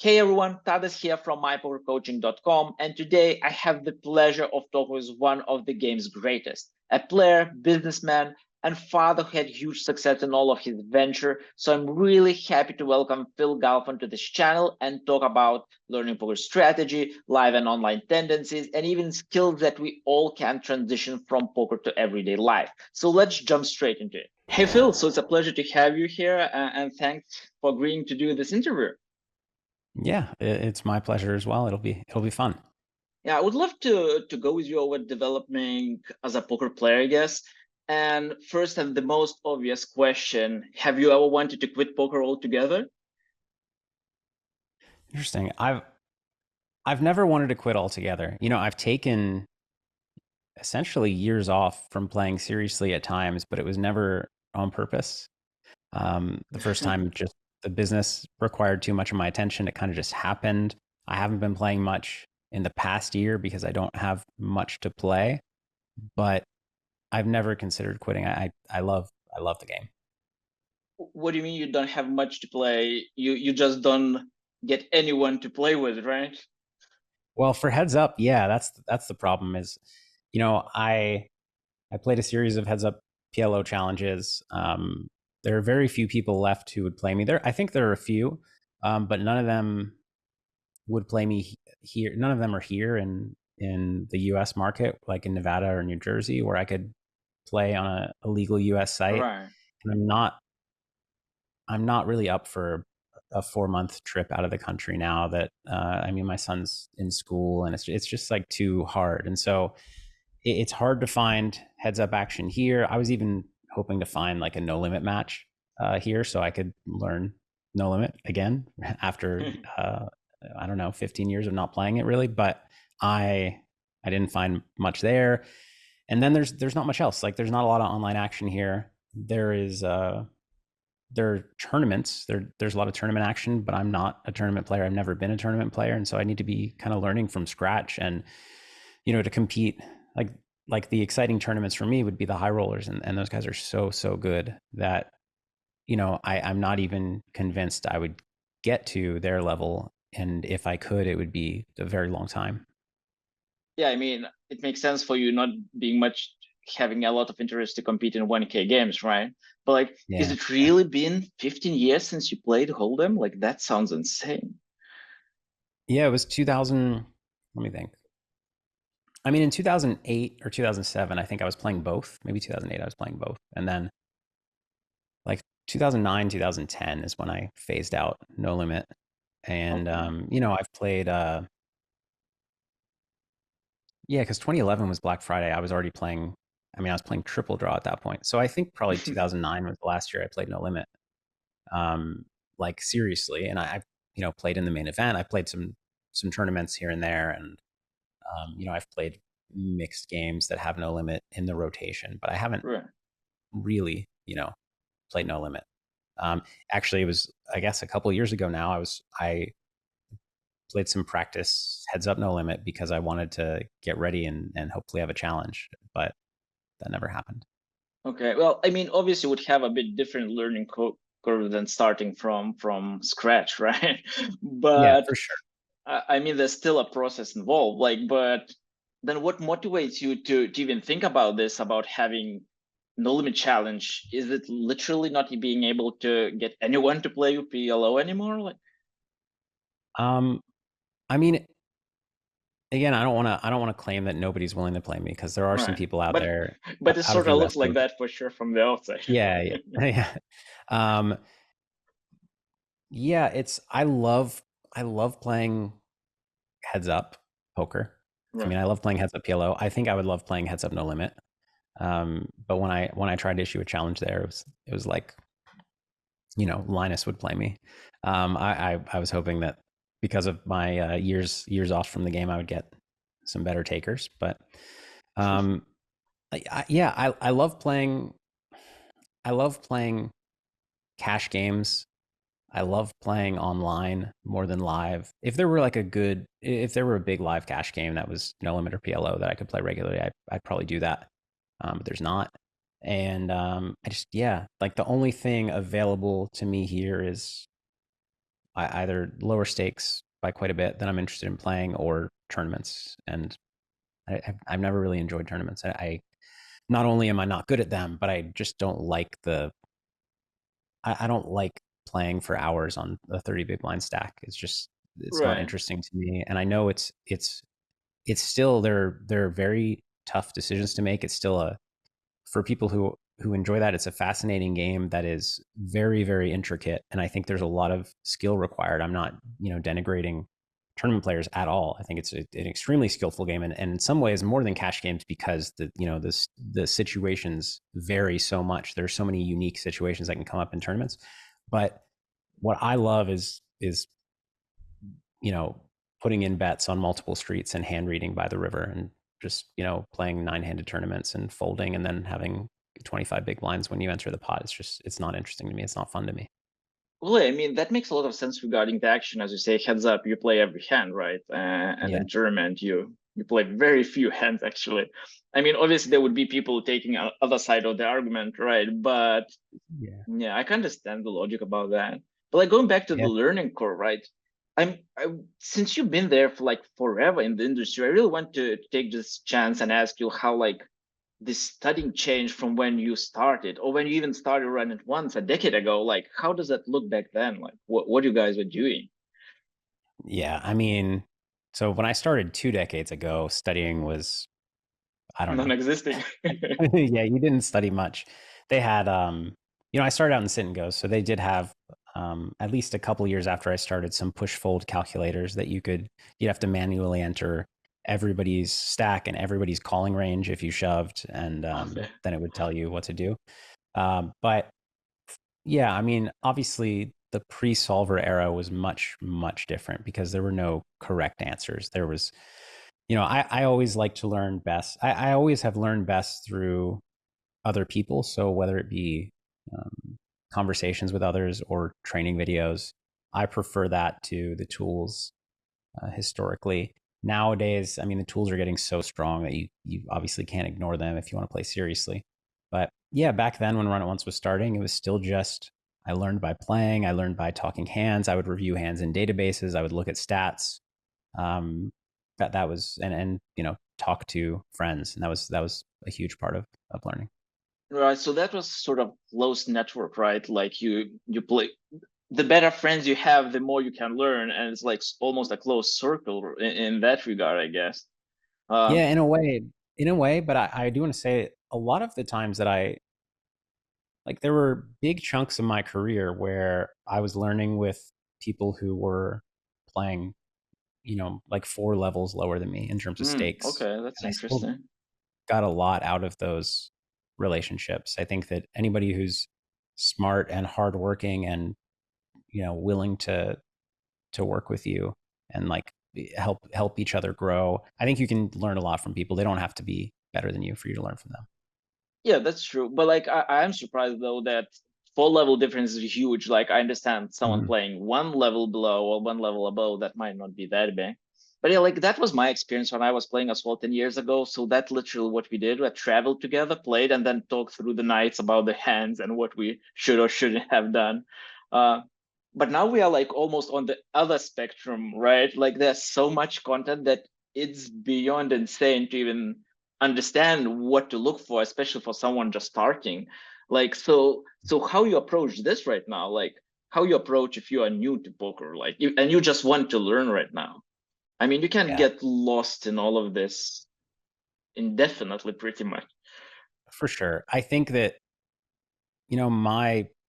Hey everyone, Tadas here from mypokercoaching.com, and today I have the pleasure of talking with one of the game's greatest, a player, businessman, and father who had huge success in all of his venture. So I'm really happy to welcome Phil Galfond to this channel and talk about learning poker strategy, live and online tendencies, and even skills that we all can transition from poker to everyday life. So let's jump straight into it. Hey Phil, so it's a pleasure to have you here, and thanks for agreeing to do this interview. Yeah, it's my pleasure as well. It'll be fun. Yeah, I would love to go with you over developing as a poker player, I guess. And first, and the most obvious question: have you ever wanted to quit poker altogether? Interesting. I've never wanted to quit altogether. I've taken essentially years off from playing seriously at times, but it was never on purpose. The first time, just the business required too much of my attention. It kind of just happened. I haven't been playing much in the past year because I don't have much to play, but I've never considered quitting. I love the game. What do you mean you don't have much to play? You just don't get anyone to play with, right? Well, for heads up, yeah, that's the problem is, I played a series of heads up PLO challenges. There are very few people left who would play me there. I think there are a few, but none of them would play me here. None of them are here in the U.S. market, like in Nevada or New Jersey, where I could play on a legal U.S. site. Right. And I'm not really up for a 4 month trip out of the country now that I mean my son's in school and it's just like too hard. And so it's hard to find heads up action here. I was even hoping to find like a no limit match here so I could learn no limit again after I don't know 15 years of not playing it really, but I didn't find much there. And then there's not much else. Like there's not a lot of online action here. There are tournaments. There's a lot of tournament action, but I'm not a tournament player. I've never been a tournament player, and so I need to be kind of learning from scratch. And to compete, like like the exciting tournaments for me would be the high rollers, and those guys are so good that I'm not even convinced I would get to their level. And if I could, it would be a very long time. Yeah, I mean, it makes sense for you not being much having a lot of interest to compete in 1K games, right? But like, is Yeah, it really been 15 years since you played Hold'em? Like, that sounds insane. yeah. It was 2000. Let me think. I mean, in 2008 or 2007, I think I was playing both. Maybe 2008, I was playing both, and then like 2009, 2010 is when I phased out No Limit. And Okay. I've played yeah, because 2011 was Black Friday. I was already playing. I mean, I was playing Triple Draw at that point. So I think probably 2009 was the last year I played No Limit, like seriously. And I've played in the main event. I played some tournaments here and there, and I've played mixed games that have No Limit in the rotation, but I haven't Right. really played No Limit. Um, Actually, it was I guess a couple of years ago now. I played some practice heads up no limit because I wanted to get ready and hopefully have a challenge, but that never happened. Okay. Well, I mean, obviously, would have a bit different learning curve than starting from scratch, right? Yeah, But for sure. I mean, there's still a process involved. Like, but then what motivates you to even think about this, about having no limit challenge? Is it literally not being able to get anyone to play PLO anymore? Like, Um, I mean, again, I don't want to claim that nobody's willing to play me because there are some right. people out But there but it out of sort the of U.S. looks like who, that for sure from the outside. yeah, yeah, yeah. Um, yeah, I love playing heads up poker. I mean, Right. I love playing heads up PLO. I think I would love playing heads up no limit. But when I tried to issue a challenge there, it was like Linus would play me. I was hoping that because of my years off from the game, I would get some better takers. But um, yeah, I love playing. I love playing cash games. I love playing online more than live. If there were a big live cash game that was no limit or PLO that I could play regularly, I'd probably do that. But there's not. And I just, yeah, like the only thing available to me here is either lower stakes by quite a bit that I'm interested in playing, or tournaments. And I've never really enjoyed tournaments. I not only am I not good at them, but I just don't like I don't like playing for hours on a 30 big blind stack. It's not Right. interesting to me. And I know it's still, they're very tough decisions to make. It's still for people who enjoy that, it's a fascinating game that is very, very intricate. And I think there's a lot of skill required. I'm not, denigrating tournament players at all. I think it's an extremely skillful game, and in some ways more than cash games, because the situations vary so much. There's so many unique situations that can come up in tournaments. But what I love is you know putting in bets on multiple streets and hand reading by the river, and just playing 9-handed tournaments and folding, and then having 25 big blinds when you enter the pot. It's not interesting to me. It's not fun to me. Well, I mean, that makes a lot of sense regarding the action. As you say, heads up, you play every hand, right? And Yeah. in tournament, you play very few hands, actually. I mean, obviously, there would be people taking other side of the argument, right? But Yeah. yeah, I can understand the logic about that. But like going back to the Yeah. learning curve, right? Since you've been there for like forever in the industry, I really want to take this chance and ask you how like this studying changed from when you started, or when you even started running once a decade ago. Like, how does that look back then? Like, what you guys were doing? Yeah. I mean, so when I started 2 decades ago, studying was, I don't know. Non-existing. Yeah, you didn't study much. They had, I started out in sit and go, so they did have, at least a couple years after I started, some push fold calculators that you'd have to manually enter everybody's stack and everybody's calling range if you shoved, and Okay. then it would tell you what to do. But yeah, I mean, obviously the pre-solver era was much, much different, because there were no correct answers. There was, I always like to learn best. I always have learned best through other people. So whether it be conversations with others or training videos, I prefer that to the tools. Historically, nowadays, I mean, the tools are getting so strong that you obviously can't ignore them if you want to play seriously. But yeah, back then when Run It Once was starting, it was still just, I learned by playing. I learned by talking hands. I would review hands in databases. I would look at stats. That was, and talk to friends, and that was a huge part of learning. Right. So that was sort of close network, right? Like you play, the better friends you have, the more you can learn, and it's like almost a closed circle in that regard, I guess. Yeah, Um, in a way, but I do want to say, a lot of the times that there were big chunks of my career where I was learning with people who were playing, like 4 levels lower than me in terms of stakes. okay, that's And I still interesting. got a lot out of those relationships. I think that anybody who's smart and hardworking and, willing to work with you and like help each other grow, I think you can learn a lot from people. They don't have to be better than you for you to learn from them. Yeah, that's true. But like I am surprised though that 4 level difference is huge. Like I understand someone Mhm. playing 1 level below or 1 level above, that might not be that big. But yeah, like that was my experience when I was playing as well 10 years ago. So that's literally what we did. We traveled together, played, and then talked through the nights about the hands and what we should or shouldn't have done. Uh, but now we are like almost on the other spectrum, right? Like there's so much content that it's beyond insane to even understand what to look for, especially for someone just starting. Like so how you approach this right now, like how you approach if you are new to poker, like and you just want to learn right now. I mean, you can Yeah, get lost in all of this indefinitely pretty much. for sure. I think that,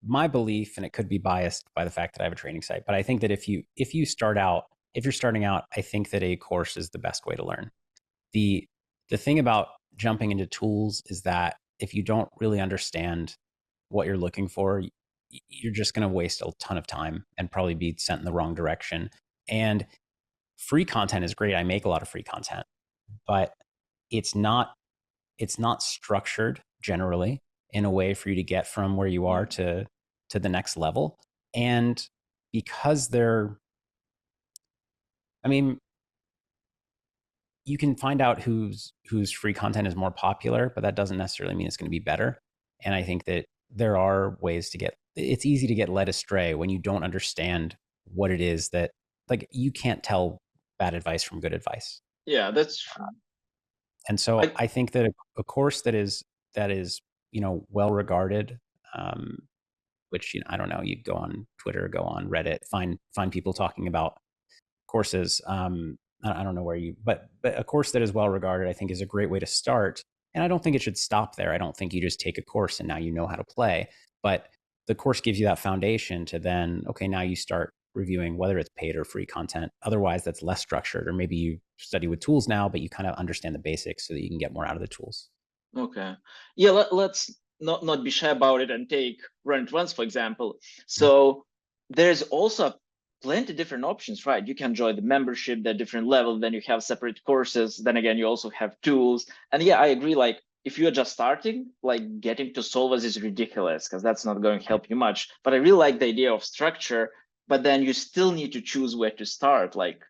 my belief, and it could be biased by the fact that I have a training site, but I think that if you're starting out, I think that a course is the best way to learn. The the thing about jumping into tools is that if you don't really understand what you're looking for, you're just going to waste a ton of time and probably be sent in the wrong direction. And free content is great. I make a lot of free content, but it's not it's not structured generally in a way for you to get from where you Yeah. are to the next level. And because they're, I mean, you can find out whose free content is more popular, but that doesn't necessarily mean it's going to be better. And I think that there are ways to get, it's easy to get led astray when you don't understand what it is that, like, you can't tell bad advice from good advice. Yeah, that's true. And so Like, I think that a course that is well regarded, um, which I don't know, you go on Twitter, go on Reddit, find people talking about courses. I don't know where but a course that is well regarded, I think, is a great way to start. And I don't think it should stop there. I don't think you just take a course and now you know how to play. But the course gives you that foundation to then, okay, now you start reviewing whether it's paid or free content. Otherwise, that's less structured. Or maybe you study with tools now, but you kind of understand the basics so that you can get more out of the tools. okay. Yeah, let's not be shy about it and take run it once, for example. Mhm. So there's also plenty different options, right? You can join the membership, the different level, then you have separate courses. Then again, you also have tools. And yeah, I agree. Like if you're just starting, like getting to Solvers is ridiculous because that's not going to Right. help you much. But I really like the idea of structure, but then you still need to choose where to start. Like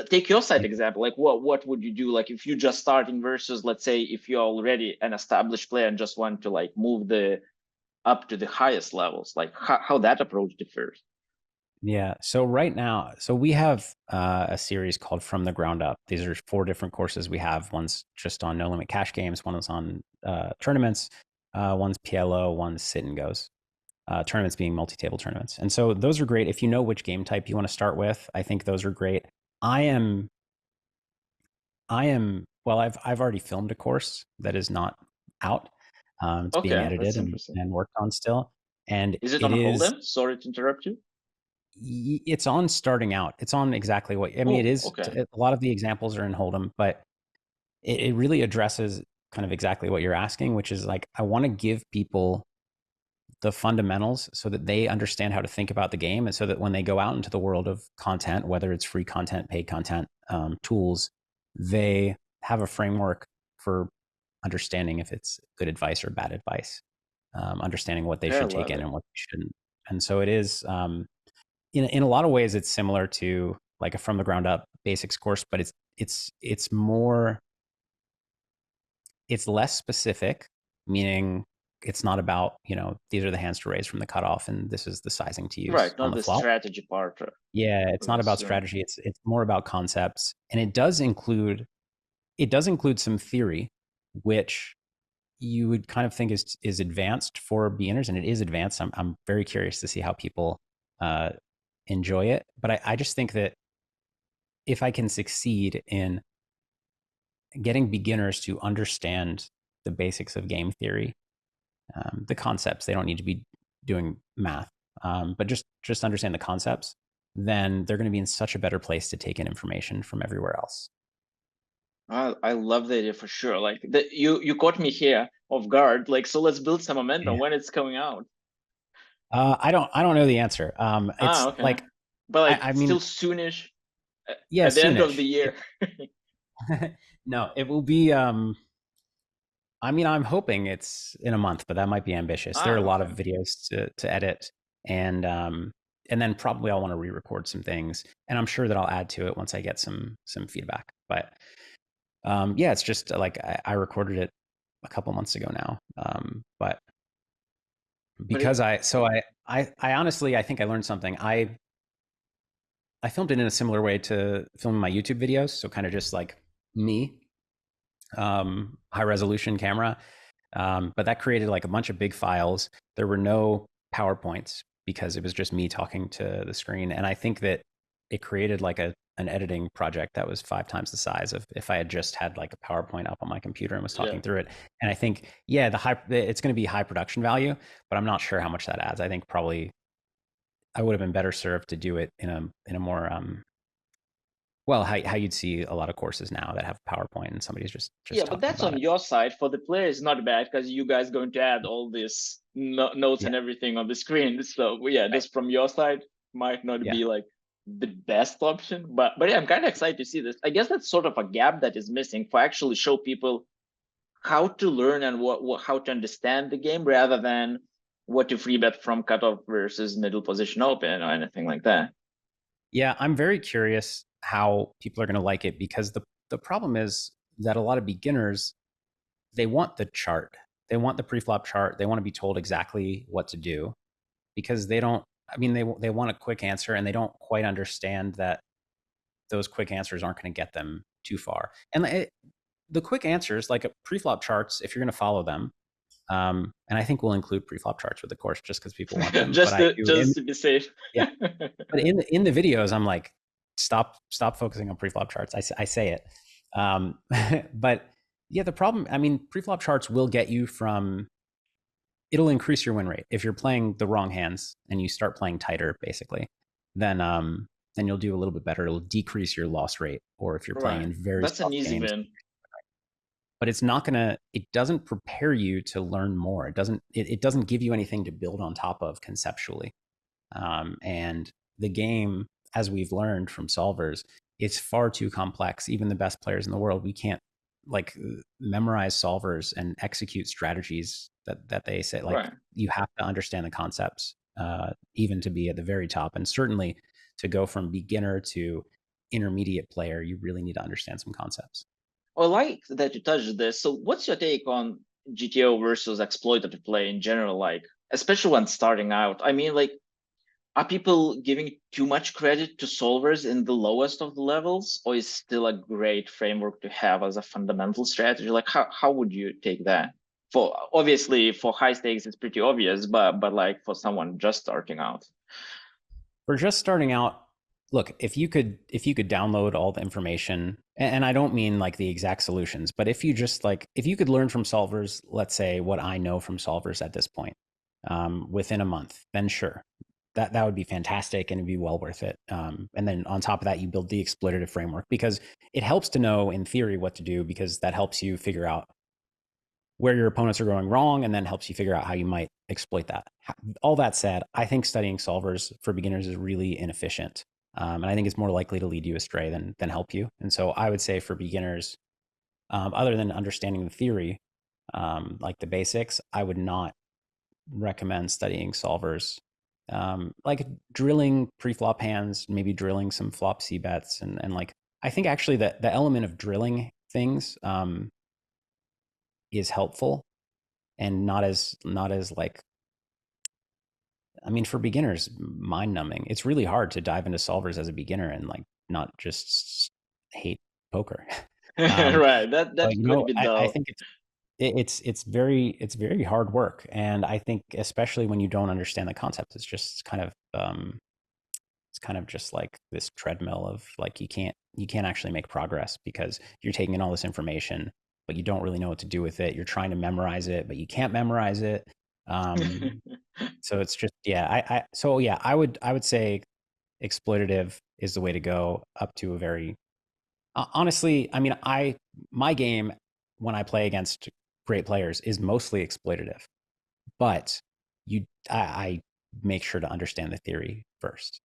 take your side example, like what would you do like if you just starting versus, let's say, if you're already an established player and just want to like move the up to the highest levels, like how that approach differs. Yeah. So right now, so we have a series called From the Ground Up. These are 4 different courses we have. One's just on no limit cash games. One is on tournaments. One's PLO. One's sit and goes. Tournaments being multi-table tournaments. And so those are great if you know which game type you want to start with. I think those are great. I am well. I've already filmed a course that is not out. It's being Okay, edited that's and interesting. worked on still, and Is it it on is Hold'em? Sorry to interrupt you. it's on starting out. It's on exactly what I mean. It Oh, is okay. a lot of the examples are in Hold'em, but it really addresses kind of exactly what you're asking, which is like I want to give people the fundamentals so that they understand how to think about the game, and so that when they go out into the world of content, whether it's free content, paid content, tools, they have a framework for understanding if it's good advice or bad advice, understanding what they Okay, I should take love in it. and what they shouldn't. And so it is. In a lot of ways it's similar to like a from the ground up basics course, but it's more it's less specific, meaning it's not about, these are the hands to raise from the cutoff and this is the sizing to use Right, on not the the flop. strategy part Yeah, it's of not about this. strategy. It's more about concepts, and it does include some theory, which you would kind of think is advanced for beginners, and it is advanced. I'm very curious to see how people uh, enjoy it, but I just think that if I can succeed in getting beginners to understand the basics of game theory, the concepts, they don't need to be doing math, but just understand the concepts, then they're going to be in such a better place to take in information from everywhere else. I love the idea for sure. Like you caught me here off guard. Like so, let's build some momentum Yeah. when it's coming out. I don't know the answer. It's Okay, like but like I mean, still soonish yeah, at the end of the soonish. year. No, it will be. I mean, I'm hoping it's in a month, but that might be ambitious. There are a lot of Okay. videos to edit, and and then probably I'll want to re-record some things, and I'm sure that I'll add to it once I get some feedback. But yeah, it's just like I recorded it a couple months ago now, but But it, because I honestly I think I learned something. I filmed it in a similar way to filming my YouTube videos, so kind of just like me, high resolution camera. But that created like a bunch of big files. There were no PowerPoints because it was just me talking to the screen. And I think that it created like an editing project that was 5 times the size of if I had just had like a PowerPoint up on my computer and was yeah. talking through it. And I think, yeah, it's going to be high production value, but I'm not sure how much that adds. I think probably I would have been better served to do it in a more well, how you'd see a lot of courses now that have PowerPoint and somebody's just Yeah, but talking that's about on it. your side. For the player, it's not bad because you guys going to add all this notes Yeah. and everything on the screen. So yeah, Right. just from your side might not Yeah. be like the best option. But yeah, I'm kind of excited to see this. I guess that's sort of a gap that is missing for actually show people how to learn and what how to understand the game rather than what to free bet from cutoff versus middle position open or anything like that. Yeah, I'm very curious how people are going to like it because the problem is that a lot of beginners, they want the chart. They want the preflop chart. They want to be told exactly what to do because they don't I mean, they want a quick answer, and they don't quite understand that those quick answers aren't going to get them too far. And the quick answers, like preflop charts, if you're going to follow them, and I think we'll include preflop charts with the course just because people want them. But just I to do, just to be safe. yeah. But in the videos, I'm like, stop focusing on preflop charts. I say it, but yeah, the problem. I mean, preflop charts will get you from. It'll increase your win rate if you're playing the wrong hands and you start playing tighter, basically. Then you'll do a little bit better. It'll decrease your loss rate, or if you're playing Right. in very That's an soft easy games. win. But it's not gonna. It doesn't prepare you to learn more. It doesn't. It doesn't give you anything to build on top of conceptually. And the game, as we've learned from solvers, it's far too complex. Even the best players in the world, we can't like memorize solvers and execute strategies that they say. Like Right. you have to understand the concepts, even to be at the very top, and certainly to go from beginner to intermediate player, you really need to understand some concepts. I like that you touched this. So, what's your take on GTO versus exploitative play in general? Like, especially when starting out. I mean, like, are people giving too much credit to solvers in the lowest of the levels, or is still a great framework to have as a fundamental strategy? Like, how would you take that? For obviously for high stakes, it's pretty obvious, but like for someone just starting out. For just starting out, look, if you could download all the information, and I don't mean like the exact solutions, but if you just like if you could learn from solvers, let's say what I know from solvers at this point, within a month, then sure, that would be fantastic and it'd be well worth it. And then on top of that, you build the exploitative framework because it helps to know in theory what to do because that helps you figure out where your opponents are going wrong and then helps you figure out how you might exploit that. All that said, I think studying solvers for beginners is really inefficient. And I think it's more likely to lead you astray than help you. And so I would say for beginners, other than understanding the theory, like the basics, I would not recommend studying solvers. Like drilling pre-flop hands, maybe drilling some flop C bets, and like I think actually that the element of drilling things is helpful and not as like I mean for beginners mind numbing. It's really hard to dive into solvers as a beginner and like not just hate poker. Right. That But could be I dull. think it's very hard work, and I think especially when you don't understand the concept, it's kind of just like this treadmill of like you can't actually make progress because you're taking in all this information but you don't really know what to do with it. You're trying to memorize it but you can't memorize it. So it's just yeah so yeah I would say exploitative is the way to go up to a very honestly I mean my game when I play against great players is mostly exploitative, but I make sure to understand the theory first.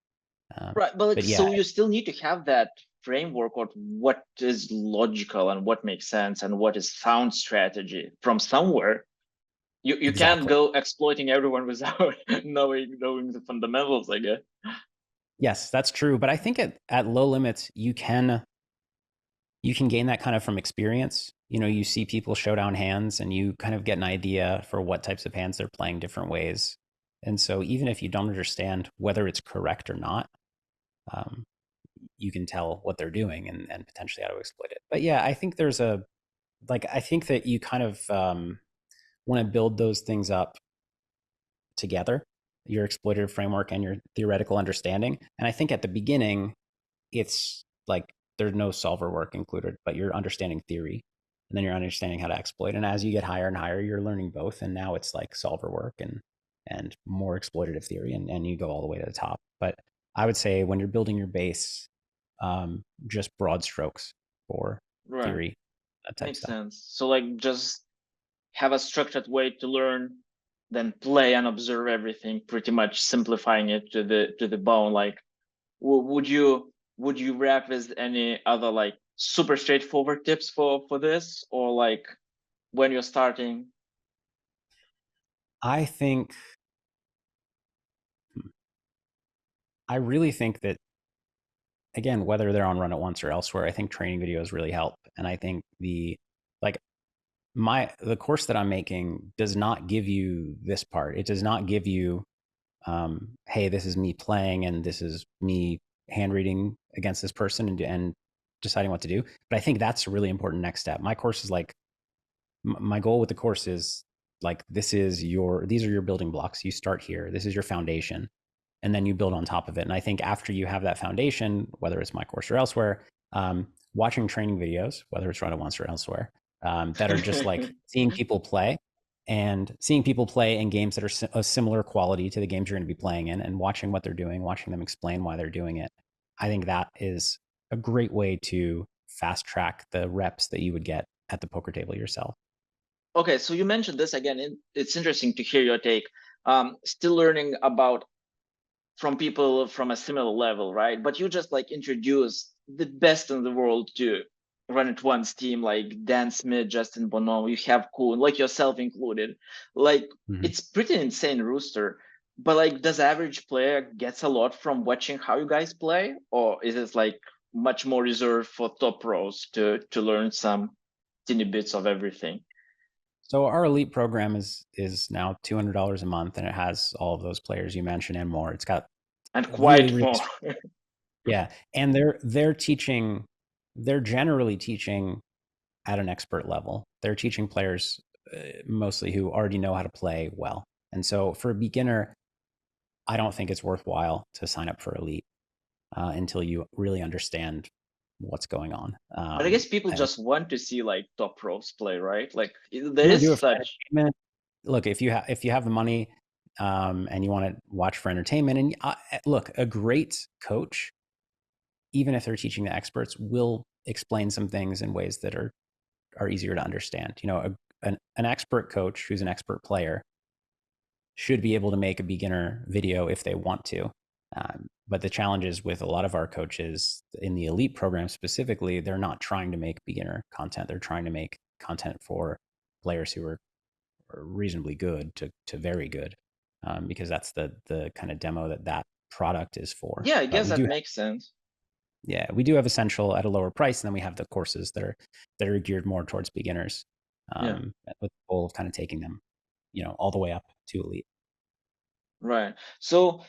Right, but like, But yeah, so you still need to have that framework of what is logical and what makes sense and what is sound strategy from somewhere. You can't exactly. go exploiting everyone without knowing the fundamentals, I guess. Yes, that's true. But I think at low limits, you can gain that kind of from experience. You know, you see people show down hands and you kind of get an idea for what types of hands they're playing different ways. And so even if you don't understand whether it's correct or not, um, you can tell what they're doing and potentially how to exploit it. But yeah, I think I think that you kind of want to build those things up together, your exploitative framework and your theoretical understanding. And I think at the beginning, it's like there's no solver work included, but you're understanding theory and then you're understanding how to exploit. And as you get higher and higher, you're learning both. And now it's like solver work and more exploitative theory and you go all the way to the top. But I would say when you're building your base, just broad strokes for Right, theory, that type makes stuff. sense. So like just have a structured way to learn, then play and observe everything, pretty much simplifying it to the bone. Like, would you wrap with any other like super straightforward tips for this, or like when you're starting? I think, I really think that again, whether they're on Run It Once or elsewhere, I think training videos really help. And I think like the course that I'm making does not give you this part. It does not give you hey, this is me playing and this is me hand reading against this person and deciding what to do. But I think that's a really important next step. My course is like, my goal with the course is like, these are your building blocks. You start here. This is your foundation, and then you build on top of it. And I think after you have that foundation, whether it's my course or elsewhere, watching training videos, whether it's Run It Once or elsewhere, that are just like seeing people play in games that are a similar quality to the games you're going to be playing in, and watching what they're doing, watching them explain why they're doing it. I think that is a great way to fast track the reps that you would get at the poker table yourself. Okay, so you mentioned this again. It's interesting to hear your take. Still learning about from people from a similar level, right? But you just like introduce the best in the world to Run It Once team, like Dan Smith, Justin Bono, you have Kuhn, like yourself included. Like Mhm. it's pretty insane rooster. But like, does average player gets a lot from watching how you guys play, or is it like much more reserved for top pros to learn some teeny bits of everything? So our elite program is now $200 a month, and it has all of those players you mentioned and more. It's got And really, quite really, more. yeah, and they're teaching, they're generally teaching at an expert level. They're teaching players mostly who already know how to play well. And so for a beginner, I don't think it's worthwhile to sign up for elite until you really understand what's going on. But I guess people just want to see like top pros play, right? Like You there want to do is it for such. entertainment. Look, if you have the money and you want to watch for entertainment, and look, a great coach, even if they're teaching the experts, will explain some things in ways that are easier to understand. You know, an expert coach who's an expert player should be able to make a beginner video if they want to. But the challenge is with a lot of our coaches in the elite program specifically, they're not trying to make beginner content. They're trying to make content for players who are reasonably good to very good, because that's the kind of demo that product is for. Yeah, I But guess that makes sense. we do have essential at a lower price, and then we have the courses that are geared more towards beginners, Yeah, with the goal of kind of taking them, all the way up to elite. right. So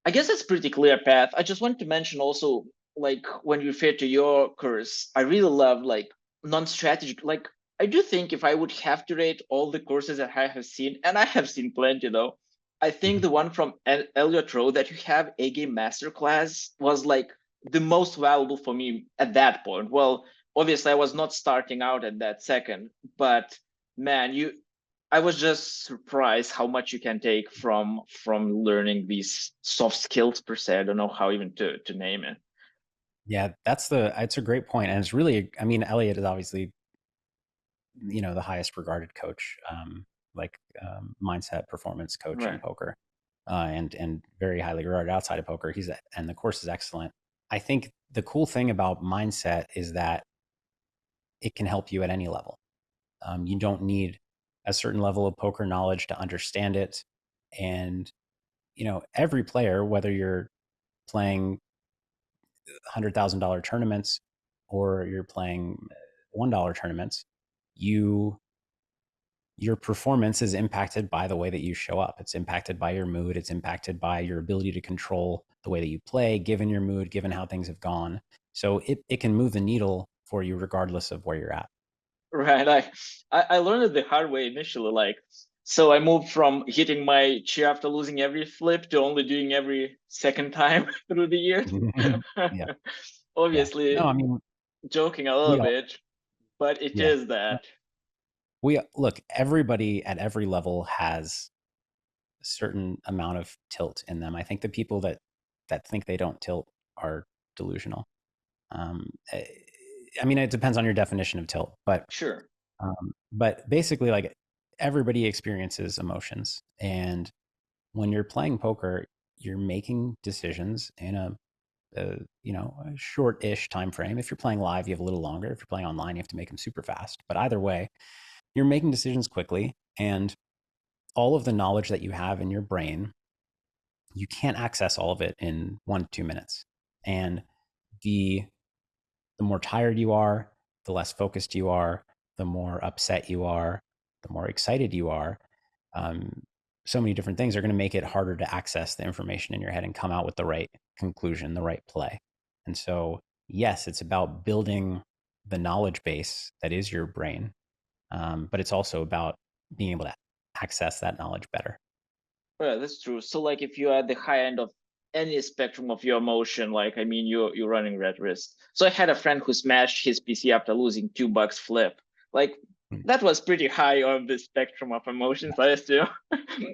I guess that's pretty clear path. I just want to mention also, like when you refer to your course, I really love like non-strategic. Like I do think if I would have to rate all the courses that I have seen, and I have seen plenty though, I think Mhm. the one from Elliot Rowe that you have, A Game Masterclass, was like the most valuable for me at that point. Well, obviously I was not starting out at that second, but man, I was just surprised how much you can take from learning these soft skills per se. I don't know how even to name it. Yeah, it's a great point, and it's really, I mean, Elliot is obviously, the highest regarded coach, mindset performance coach in Right. poker, and very highly regarded outside of poker. And the course is excellent. I think the cool thing about mindset is that it can help you at any level. You don't need a certain level of poker knowledge to understand it. And, every player, whether you're playing $100,000 tournaments or you're playing $1 tournaments, you your performance is impacted by the way that you show up. It's impacted by your mood. It's impacted by your ability to control the way that you play, given your mood, given how things have gone. So it can move the needle for you regardless of where you're at. Right. I learned it the hard way initially. Like, so I moved from hitting my chair after losing every flip to only doing every second time through the years. Yeah. Yeah. No, Obviously, I mean, joking a little we all, bit, but it yeah. is that. We look, everybody at every level has a certain amount of tilt in them. I think the people that think they don't tilt are delusional. I mean, it depends on your definition of tilt, Sure. but basically, like, everybody experiences emotions, and when you're playing poker, you're making decisions in a short-ish time frame. If you're playing live, you have a little longer. If you're playing online, you have to make them super fast. But either way, you're making decisions quickly, and all of the knowledge that you have in your brain, you can't access all of it in 1 to 2 minutes. And the the more tired you are, the less focused you are, the more upset you are, the more excited you are. Um, so many different things are going to make it harder to access the information in your head and come out with the right conclusion, the right play. And so, yes, it's about building the knowledge base that is your brain, but it's also about being able to access that knowledge better. Yeah, that's true. So like if you're at the high end of any spectrum of your emotion, like I mean you're running red risk. So I had a friend who smashed his PC after losing $2 flip. Like Mm. that was pretty high on the spectrum of emotions, I assume.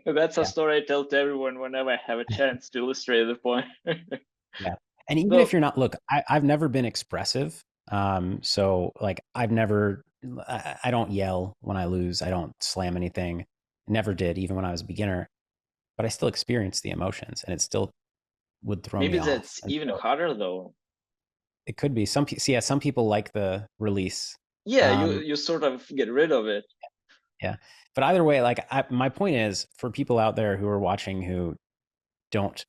That's a Yeah. story I tell to everyone whenever I have a chance to illustrate the point. Yeah. And even if So you're not, look, I've never been expressive. So like I've never, I don't yell when I lose. I don't slam anything. Never did, even when I was a beginner, but I still experience the emotions and it still would throw me maybe off. that's And even so harder though. it could be some people, yeah, some people like the release. Yeah, you Um, you sort of get rid of it. yeah. But either way, like my point is for people out there who are watching who don't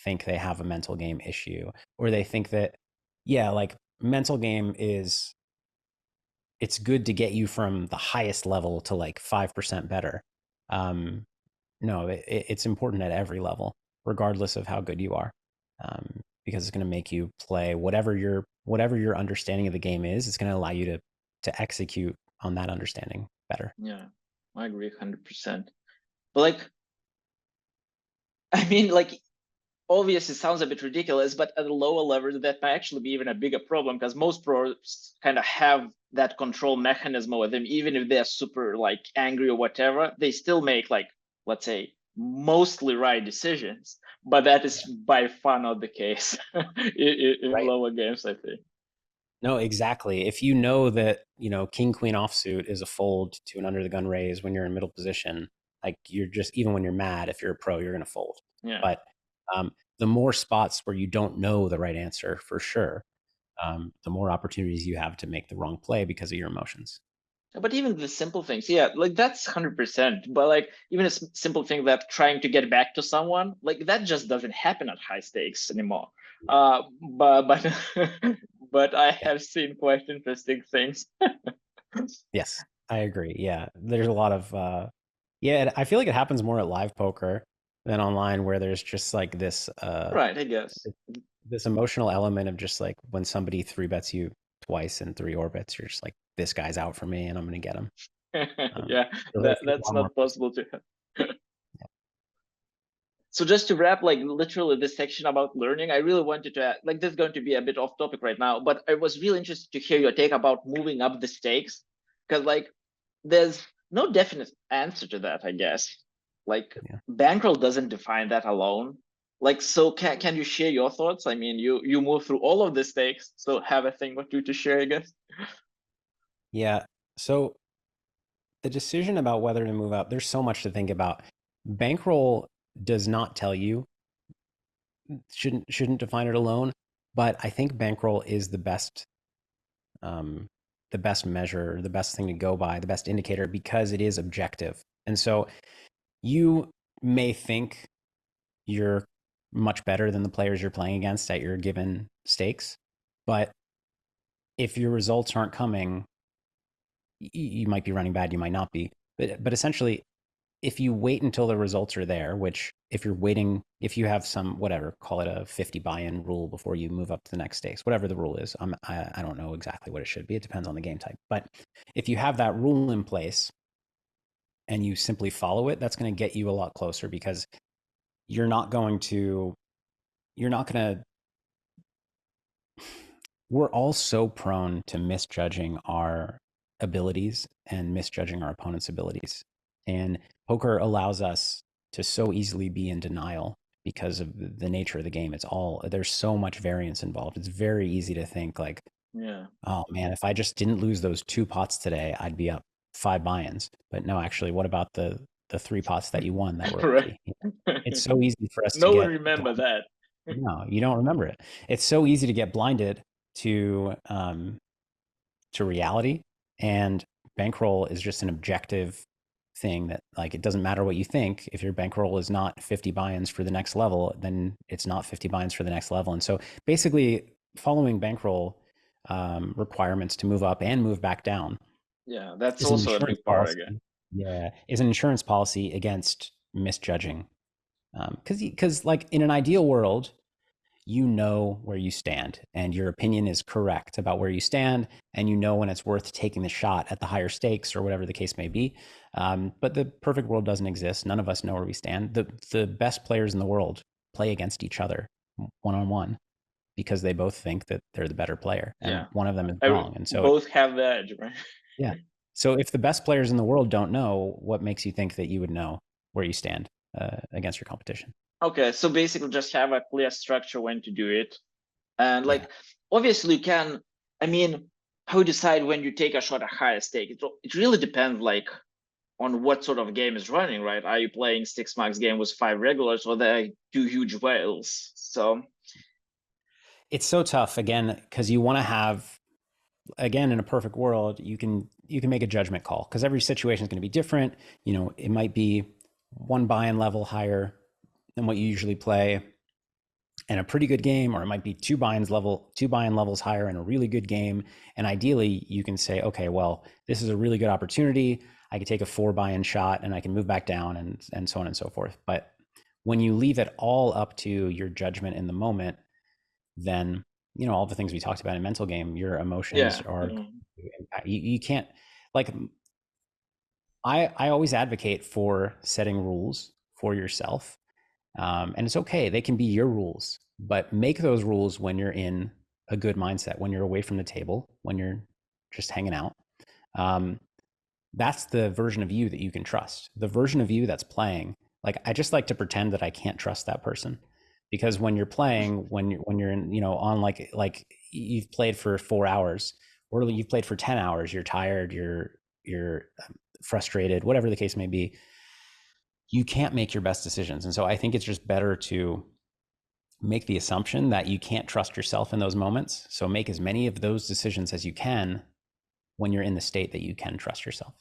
think they have a mental game issue, or they think that, yeah, like mental game is, it's good to get you from the highest level to like 5% better. Um, no, it's important at every level, regardless of how good you are, because it's going to make you play whatever your understanding of the game is. It's going to allow you to execute on that understanding better. Yeah, I agree 100%. But like, I mean, like obviously sounds a bit ridiculous, but at a lower level, that might actually be even a bigger problem because most pros kind of have that control mechanism over them, even if they're super like angry or whatever, they still make like, let's say, mostly right decisions. But that is by far not the case in Right. lower games, I think. No, exactly. If you know that, king queen offsuit is a fold to an under the gun raise when you're in middle position, like you're just, even when you're mad, if you're a pro, you're going to fold. Yeah. But the more spots where you don't know the right answer for sure, the more opportunities you have to make the wrong play because of your emotions. But even the simple things, yeah, like that's 100%. But like even a simple thing that trying to get back to someone, like that just doesn't happen at high stakes anymore. But but I Yeah. have seen quite interesting things. Yes, I agree. Yeah. There's a lot of, yeah, I feel like it happens more at live poker than online where there's just like Right, I guess. this emotional element of just like when somebody three bets you twice in three orbits, you're just like, this guy's out for me and I'm going to get him. Yeah, So it feels a that's lot more not possible to have. So just to wrap, like literally this section about learning, I really wanted to add, like this is going to be a bit off topic right now, but I was really interested to hear your take about moving up the stakes, because like there's no definite answer to that, I guess. Like yeah. bankroll doesn't define that alone. Like so, can you share your thoughts? I mean, you move through all of the stakes, so have a thing or two to share, I guess. Yeah. So the decision about whether to move up, there's so much to think about. Bankroll does not tell you, shouldn't define it alone, but I think bankroll is um, the best measure, the best thing to go by, the best indicator because it is objective. And so you may think you're much better than the players you're playing against at your given stakes, but if your results aren't coming, you might be running bad, you might not be. But essentially, if you wait until the results are there, which if you're waiting, if you have some, whatever, call it a 50 buy-in rule before you move up to the next stakes, whatever the rule is, I don't know exactly what it should be. It depends on the game type. But if you have that rule in place and you simply follow it, that's going to get you a lot closer because you're not going to, you're not going to, we're all so prone to misjudging our abilities and misjudging our opponent's abilities. And poker allows us to so easily be in denial because of the nature of the game. It's all, there's so much variance involved. It's very easy to think like, Yeah. oh man, if I just didn't lose those two pots today, I'd be up 5 buy-ins. But no, actually, what about the three pots that you won that were Right. lucky? It's so easy for us to No one get remember blinded. that. No, you don't remember it. It's so easy to get blinded to reality, and bankroll is just an objective thing that like it doesn't matter what you think. If your bankroll is not 50 buy-ins for the next level, then it's not 50 buy-ins for the next level. And so basically following bankroll requirements to move up and move back down Yeah, that's is an also a insurance big part, I guess. policy. Yeah, is an insurance policy against misjudging. Because like in an ideal world, you know where you stand and your opinion is correct about where you stand, and you know when it's worth taking the shot at the higher stakes or whatever the case may be. But the perfect world doesn't exist. None of us know where we stand. The best players in the world play against each other one on one because they both think that they're the better player, and Yeah. one of them is wrong. And so, Both have the edge, right? yeah. So if the best players in the world don't know, what makes you think that you would know where you stand against your competition? Okay, so basically just have a clear structure when to do it. And Yeah. like obviously you can, I mean, how you decide when you take a shot at higher stake, it really depends like on what sort of game is running, right? Are you playing 6 max game with 5 regulars, or they two huge whales? So It's so tough again because you want to have, again, in a perfect world, you can make a judgment call because every situation is going to be different. It might be one buy-in level higher than what you usually play in a pretty good game, or it might be two buy-in levels higher in a really good game. And ideally, you can say, okay, well, this is a really good opportunity. I could take a 4 buy-in shot and I can move back down, and so on and so forth. But when you leave it all up to your judgment in the moment, then all the things we talked about in mental game, your emotions yeah. are you can't, like, I always advocate for setting rules for yourself. And it's okay, they can be your rules, but make those rules when you're in a good mindset, when you're away from the table, when you're just hanging out. um, that's the version of you that you can trust. The version of you that's playing, like, I just like to pretend that I can't trust that person, because when you're playing, when you're in, on, like you've played for 4 hours, or you've played for 10 hours, you're tired, you're frustrated, whatever the case may be, you can't make your best decisions. And so I think it's just better to make the assumption that you can't trust yourself in those moments. So make as many of those decisions as you can when you're in the state that you can trust yourself.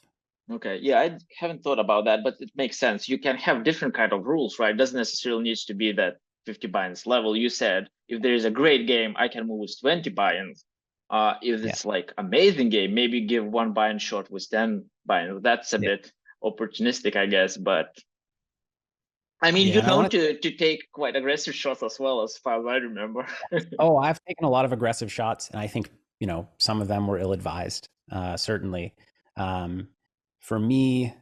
Okay, yeah, I haven't thought about that, but it makes sense. You can have different kind of rules, right? It doesn't necessarily needs to be that 50 buy-ins level. You said if there is a great game, I can move with 20 buy-ins. If Yeah. it's like amazing game, maybe give one buy-in short with 10 buy-ins. That's a Yeah. bit opportunistic, I guess. But I mean, Yeah. you And I know want to, to take quite aggressive shots as well, as far as I remember. oh, I've taken a lot of aggressive shots, and I think, some of them were ill advised, certainly. Um, for me,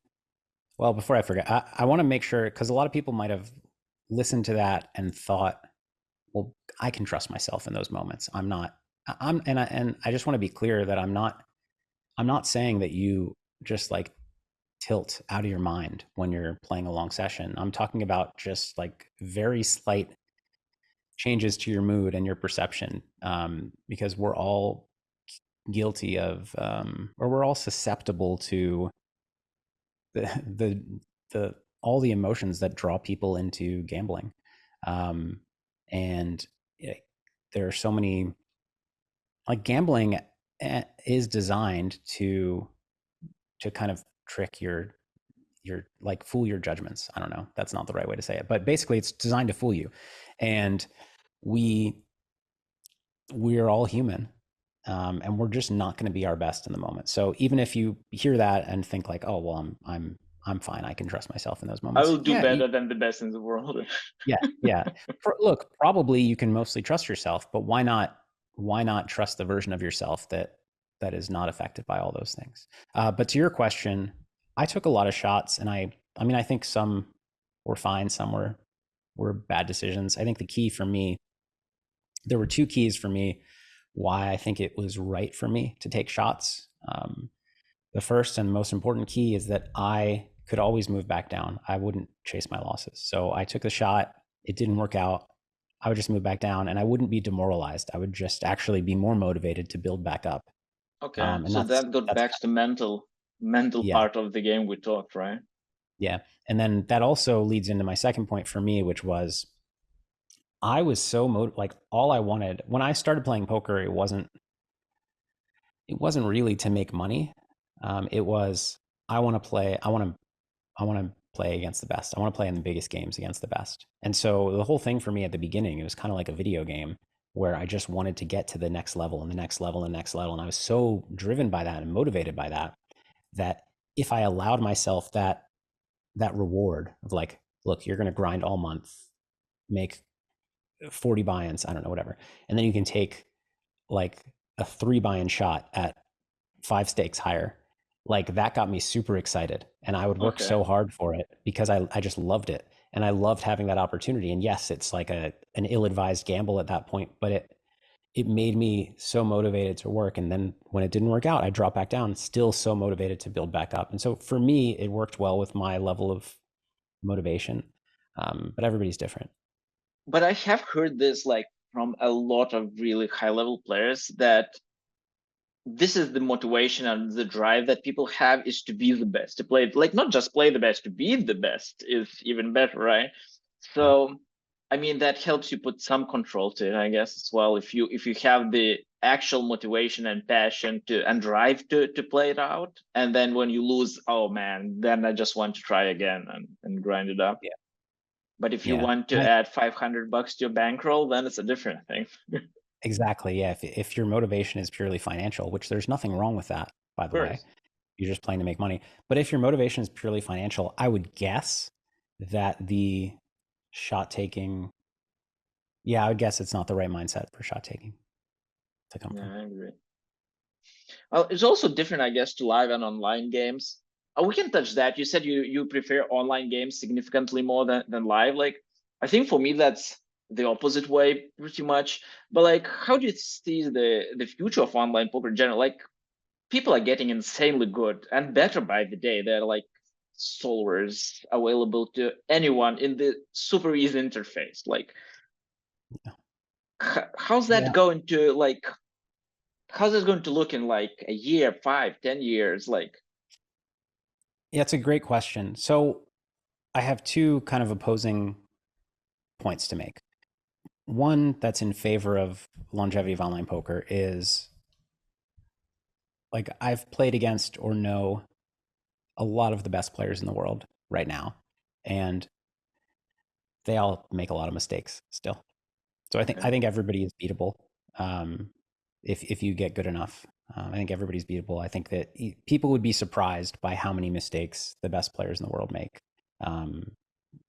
well, before I forget, I want to make sure, because a lot of people might have listened to that and thought, well, I can trust myself in those moments. I'm not, and I just want to be clear that I'm not saying that you just like tilt out of your mind when you're playing a long session. I'm talking about just like very slight changes to your mood and your perception, because we're all guilty of, or we're all susceptible to the the all the emotions that draw people into gambling. um, and there are so many, like, gambling is designed to kind of trick your like fool your judgments. I don't know, that's not the right way to say it, but basically it's designed to fool you. And we we're all human, and we're just not going to be our best in the moment. So even if you hear that and think like, oh well, I'm fine, I can trust myself in those I moments. will do Yeah, better than the best in the world. yeah, yeah. Look, probably you can mostly trust yourself, but why not trust the version of yourself that is not affected by all those things? But to your question, I took a lot of shots, and I mean, I think some were fine, some were bad decisions. I think the key for me, there were two keys for me why I think it was right for me to take shots. The first and most important key is that I could always move back down. I wouldn't chase my losses. So I took the shot. It didn't work out. I would just move back down, and I wouldn't be demoralized. I would just actually be more motivated to build back up. Okay, And so that's that got that's back to mental yeah, part of the game we talked, right? yeah. And then that also leads into my second point for me, which was I was so like, all I wanted when I started playing poker, it wasn't really to make money. It was, I want to play. I want to play against the best. I want to play in the biggest games against the best. And so the whole thing for me at the beginning, it was kind of like a video game where I just wanted to get to the next level and the next level and the next level. And I was so driven by that and motivated by that, that if I allowed myself that reward of like, look, you're going to grind all month, make 40 buy-ins, I don't know, whatever. And then you can take like a 3 buy-in shot at 5 stakes higher. Like that got me super excited. And I would work Okay. so hard for it because I just loved it. And I loved having that opportunity. And yes, it's like an ill-advised gamble at that point, but it made me so motivated to work. And then when it didn't work out, I dropped back down, still so motivated to build back up. And so for me, it worked well with my level of motivation. But everybody's different. But I have heard this like from a lot of really high level players that this is the motivation and the drive that people have is to be the best, to play, like not just play the best, to be the best is even better, right? Yeah. So I mean that helps you put some control to it, I guess, as well. If you have the actual motivation and passion to and drive to play it out, and then when you lose, oh man, then I just want to try again and grind it up. Yeah. But if you Yeah. want to add $500 to your bankroll, then it's a different thing. Exactly. Yeah. If your motivation is purely financial, which there's nothing wrong with that, by Of the way, course. you're just playing to make money. But if your motivation is purely financial, I would guess that the shot taking, yeah, I would guess it's not the right mindset for shot taking to come Yeah, from. I agree. Well, it's also different, I guess, to live and online games. We can touch that. You said you prefer online games significantly more than live. Like, I think for me that's the opposite way, pretty much. But like, how do you see the future of online poker in general? Like, people are getting insanely good and better by the day. They're like solvers available to anyone in the super easy interface. Like, how's that Yeah. going to like? How's it going to look in like a year, 5, 10 years? Like, Yeah, it's a great question. So I have two kind of opposing points to make. One that's in favor of longevity of online poker is like I've played against or know a lot of the best players in the world right now, and they all make a lot of mistakes still. So I okay. think everybody is beatable if you get good enough. I think everybody's beatable. I think that people would be surprised by how many mistakes the best players in the world make, um,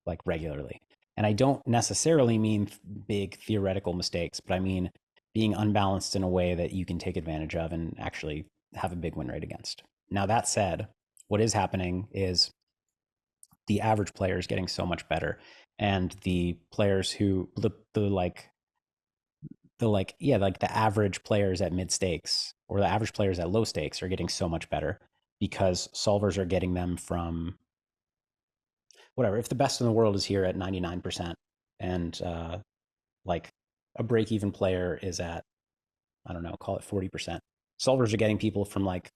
like regularly. And I don't necessarily mean big theoretical mistakes, but I mean being unbalanced in a way that you can take advantage of and actually have a big win rate against. Now that said, what is happening is the average player is getting so much better, and the players who the like yeah like the average players at mid stakes or the average players at low stakes are getting so much better because solvers are getting them from whatever. If the best in the world is here at 99% and like a break even player is at, I don't know, call it 40%, solvers are getting people from like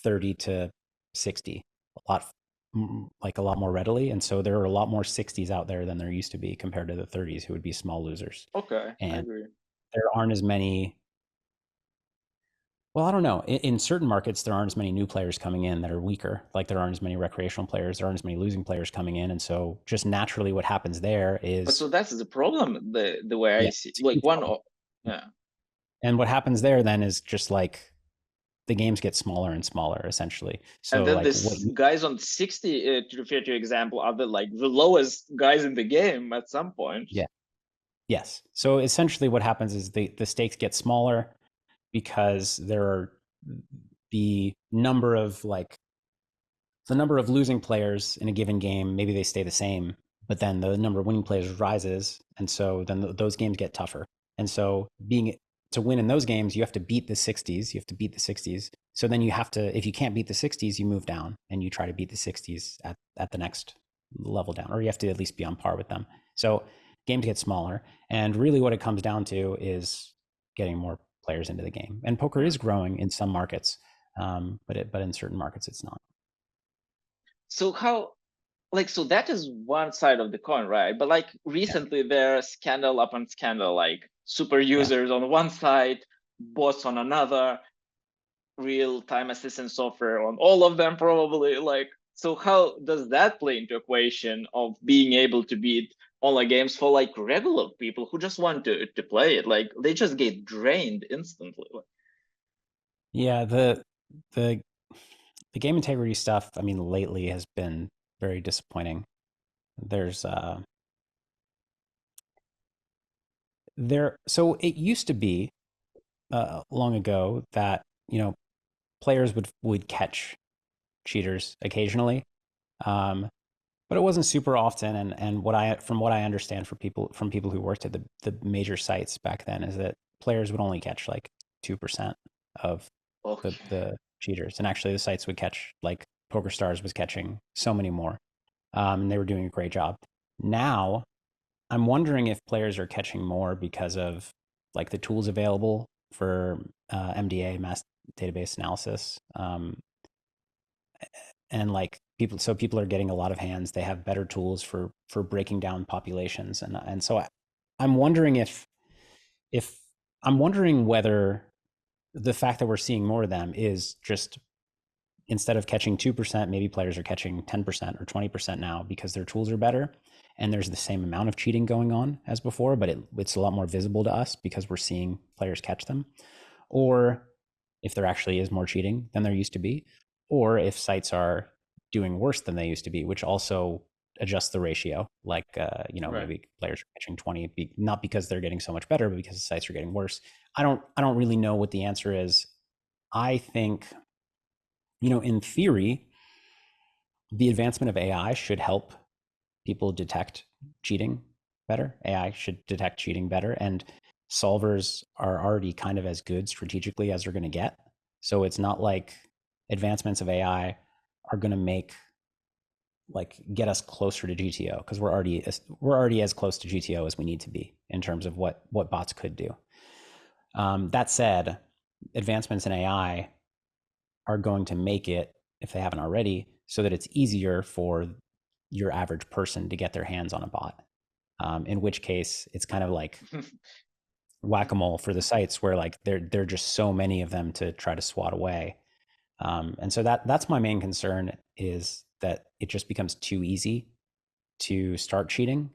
30 to 60 a lot, like a lot more readily. And so there are a lot more 60s out there than there used to be compared to the 30s who would be small losers. Okay, I And agree. there aren't as many, well, I don't know. In certain markets, there aren't as many new players coming in that are weaker. Like there aren't as many recreational players, there aren't as many losing players coming in. And so just naturally what happens there But is, so that's the problem, the way I yeah, see. it's a Like huge one, problem. yeah. And what happens there then is just like the games get smaller and smaller essentially. And So then like what this guys on 60, to refer to your example, are the like the lowest guys in the game at some point. yeah, yes. So essentially what happens is the stakes get smaller because there are the number of like the number of losing players in a given game, maybe they stay the same, but then the number of winning players rises. And so then those games get tougher. And so being to win in those games, you have to beat the 60s. You have to beat the 60s. So then you have to, if you can't beat the 60s, you move down and you try to beat the 60s at the next level down, or you have to at least be on par with them. So games get smaller. And really what it comes down to is getting more players into the game. And poker Yeah. is growing in some markets, but in certain markets, it's not. So how, like, so that is one side of the coin, right? But like Yeah. recently there's scandal upon scandal, like super Yeah. users on one side, bots on another, real time assistant software on all of them probably. Like, so how does that play into equation of being able to beat online games for like regular people who just want to play it? Like they just get drained instantly. Yeah, the the game integrity stuff, I mean, lately has been very disappointing. There's so it used to be long ago that, players would catch cheaters occasionally. Um, but it wasn't super often. And from what I understand from people who worked at the major sites back then is that players would only catch like 2% of Okay. the cheaters. And actually the sites would catch, like PokerStars was catching so many more. And they were doing a great job. Now I'm wondering if players are catching more because of like the tools available for MDA, mass database analysis. And like people are getting a lot of hands. They have better tools for breaking down populations. And so I'm wondering if I'm wondering whether the fact that we're seeing more of them is just, instead of catching 2%, maybe players are catching 10% or 20% now because their tools are better and there's the same amount of cheating going on as before, but it's a lot more visible to us because we're seeing players catch them. Or if there actually is more cheating than there used to be, or if sites are doing worse than they used to be, which also adjusts the ratio. Like, Right. maybe players are catching 20, not because they're getting so much better, but because the sites are getting worse. I don't really know what the answer is. I think, in theory, the advancement of AI should help people detect cheating better. AI should detect cheating better. And solvers are already kind of as good strategically as they're going to get. So it's not like advancements of AI are going to get us closer to GTO, because we're already as close to GTO as we need to be in terms of what bots could do. That said, advancements in AI are going to make it, if they haven't already, so that it's easier for your average person to get their hands on a bot. In which case, it's kind of like whack-a-mole for the sites, where like there are just so many of them to try to swat away. And so that's my main concern, is that it just becomes too easy to start cheating.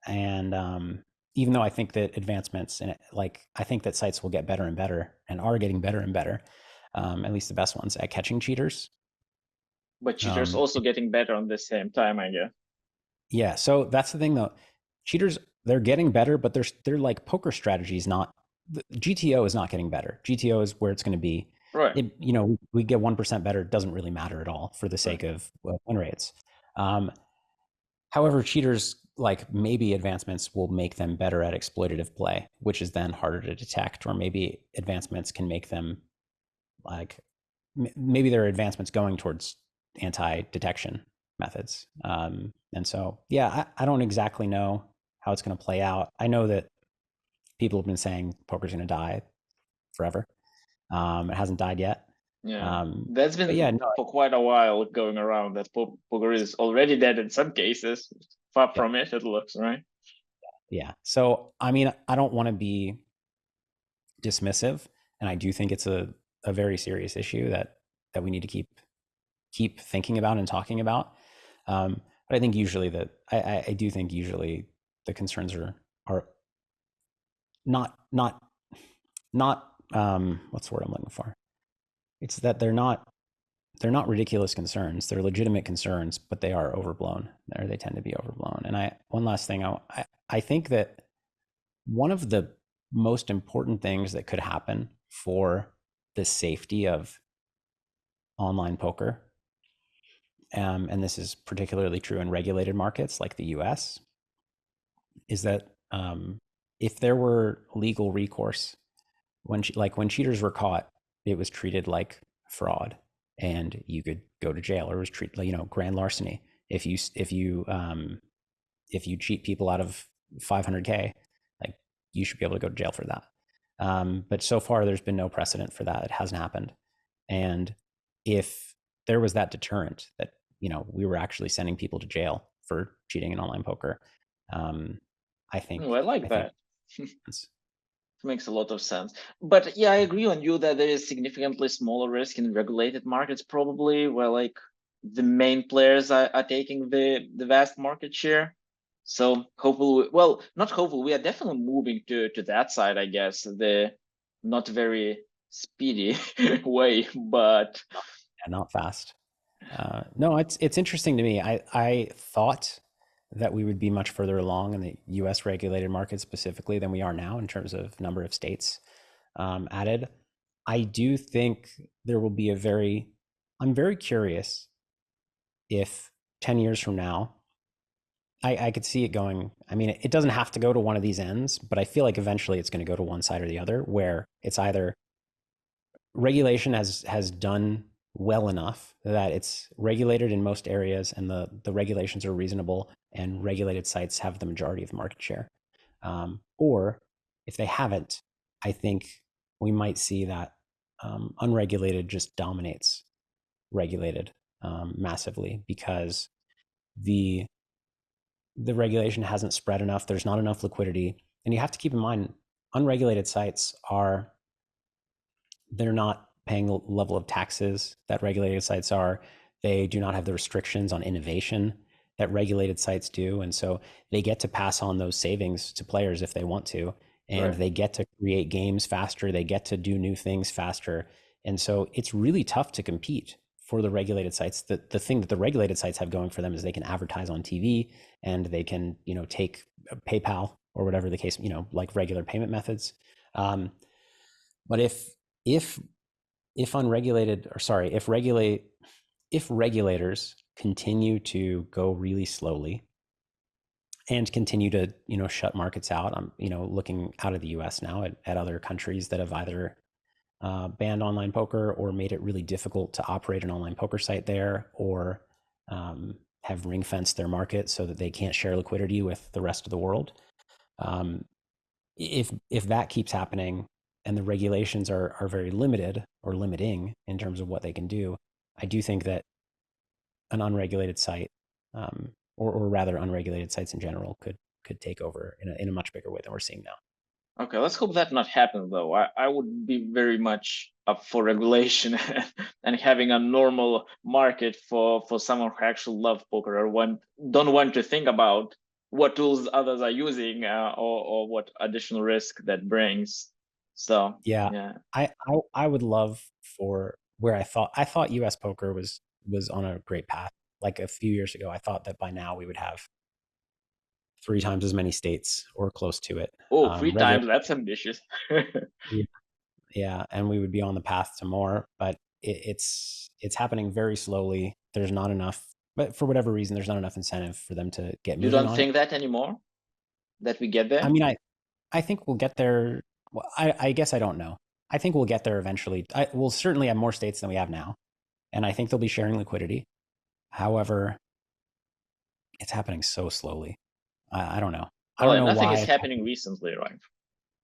And even though I think that advancements in it, like I think that sites will get better and better and are getting better and better, at least the best ones, at catching cheaters. But cheaters Um, also getting better on the same time, I guess. Yeah, so that's the thing though. Cheaters, they're getting better, but they're like poker strategies. Not GTO is not getting better. GTO is where it's going to be. Right. We get 1% better. It doesn't really matter at all for the Right. sake of win rates. Um, However, cheaters, like, maybe advancements will make them better at exploitative play, which is then harder to detect, or maybe advancements can make them like maybe there are advancements going towards anti-detection methods. And so, yeah, I don't exactly know how it's going to play out. I know that people have been saying poker's going to die forever. It hasn't died yet. Yeah. Um, That's but yeah, been no, for quite a while going around that poker is already dead in some cases. Far yeah, from it, it looks, right? yeah. So, I mean, I don't want to be dismissive, and I do think it's a very serious issue that we need to keep thinking about and talking about. But I think usually that I do think usually the concerns are not what's the word I'm looking for? It's that they're not ridiculous concerns. They're legitimate concerns, but they are overblown. Or they tend to be overblown. And one last thing, I think that one of the most important things that could happen for the safety of online poker, and this is particularly true in regulated markets like the US, is that if there were legal recourse, when cheaters were caught, it was treated like fraud, and you could go to jail, or it was treated like, grand larceny. If you cheat people out of 500K, like, you should be able to go to jail for that. But so far, there's been no precedent for that. It hasn't happened. And if there was that deterrent, that we were actually sending people to jail for cheating in online poker, um, I think Oh, I like I think that. Makes a lot of sense. But yeah, I agree on you that there is significantly smaller risk in regulated markets, probably, where like the main players are taking the vast market share. So hopefully, well, not hopefully, we are definitely moving to that side, I guess. The not very speedy way, but not fast. No, it's interesting to me. I thought that we would be much further along in the U.S. regulated market specifically than we are now in terms of number of states added. I do think there will be I'm very curious if 10 years from now, I could see it going. I mean, it doesn't have to go to one of these ends, but I feel like eventually it's going to go to one side or the other, where it's either regulation has done well enough that it's regulated in most areas and the regulations are reasonable and regulated sites have the majority of the market share. Or if they haven't, I think we might see that unregulated just dominates regulated massively because the the regulation hasn't spread enough. There's not enough liquidity. And you have to keep in mind, unregulated sites they're not paying the level of taxes that regulated sites are. They do not have the restrictions on innovation that regulated sites do. And so they get to pass on those savings to players if they want to. And Right. they get to create games faster. They get to do new things faster. And so it's really tough to compete for the regulated sites. The thing that the regulated sites have going for them is they can advertise on TV and they can, take PayPal or whatever the case, like regular payment methods. Um, but if if unregulated or sorry, if regulators continue to go really slowly and continue to shut markets out, I'm looking out of the U.S. now at other countries that have either banned online poker or made it really difficult to operate an online poker site there, or have ring fenced their market so that they can't share liquidity with the rest of the world. Um, if that keeps happening and the regulations are very limited or limiting in terms of what they can do, I do think that an unregulated site, or rather unregulated sites in general, could take over in a much bigger way than we're seeing now. Okay, let's hope that not happens though. I would be very much up for regulation and having a normal market for someone who actually love poker or don't want to think about what tools others are using, or what additional risk that brings. So Yeah, yeah. I would love for where I thought U.S. poker was on a great path. Like a few years ago, I thought that by now we would have 3 times as many states or close to it. Oh, three Regular, times, that's ambitious. yeah, yeah, and we would be on the path to more, but it's happening very slowly. There's not enough, but for whatever reason, there's not enough incentive for them to get You moving don't on it. think that anymore, that we get I there? mean, I think we'll get there. Well, I guess I don't know. I think we'll get there eventually. We'll certainly have more states than we have now, and I think they'll be sharing liquidity. However, it's happening so slowly. I don't know. I don't Well, know nothing why is it's happening happening. recently, right?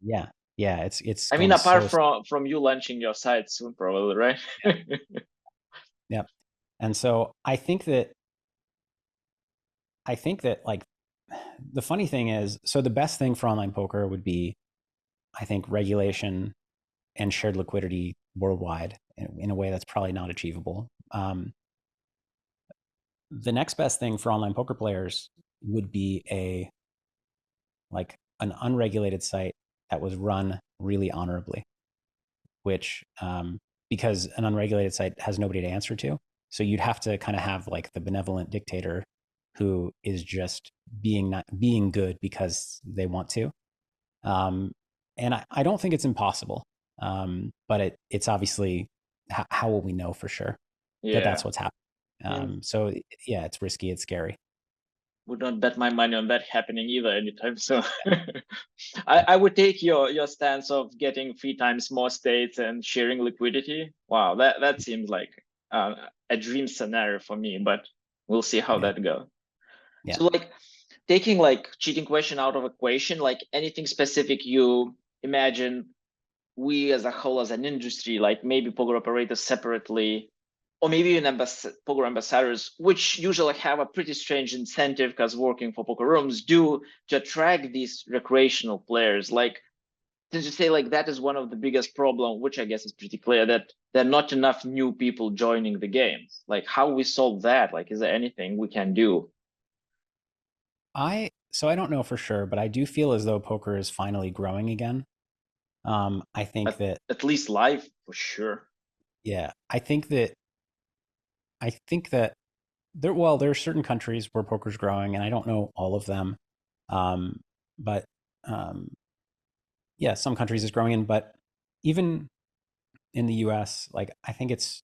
Yeah, yeah. It's I mean, going apart so from you launching your site soon, probably, right? yeah, yeah. And so I think that like the funny thing is, so the best thing for online poker would be, I think, regulation and shared liquidity worldwide in a way that's probably not achievable. The next best thing for online poker players would be an unregulated site that was run really honorably, which because an unregulated site has nobody to answer to. So you'd have to kind of have like the benevolent dictator who is just being good because they want to. Um, and I don't think it's impossible, but it's obviously how will we know for sure that Yeah. that's what's happening? I mean, So yeah, it's risky, it's scary. would not bet my money on that happening either anytime soon. Yeah, I would take your stance of getting 3 times more states and sharing liquidity. Wow, that seems like a dream scenario for me, but we'll see how yeah, that goes. yeah. So like taking like cheating question out of equation, like anything specific you imagine we as a whole, as an industry, like maybe poker operators separately, or maybe even poker ambassadors, which usually have a pretty strange incentive because working for poker rooms do to attract these recreational players. Like, since you say like that is one of the biggest problem, which I guess is pretty clear, that there are not enough new people joining the games. Like, how we solve that? Like, is there anything we can do? So I don't know for sure, but I do feel as though poker is finally growing again. I think At, that at least live, for sure. yeah, I think that there are certain countries where poker's growing, and I don't know all of them. Um, but um, yeah, some countries is growing in, but even in the US, like I think it's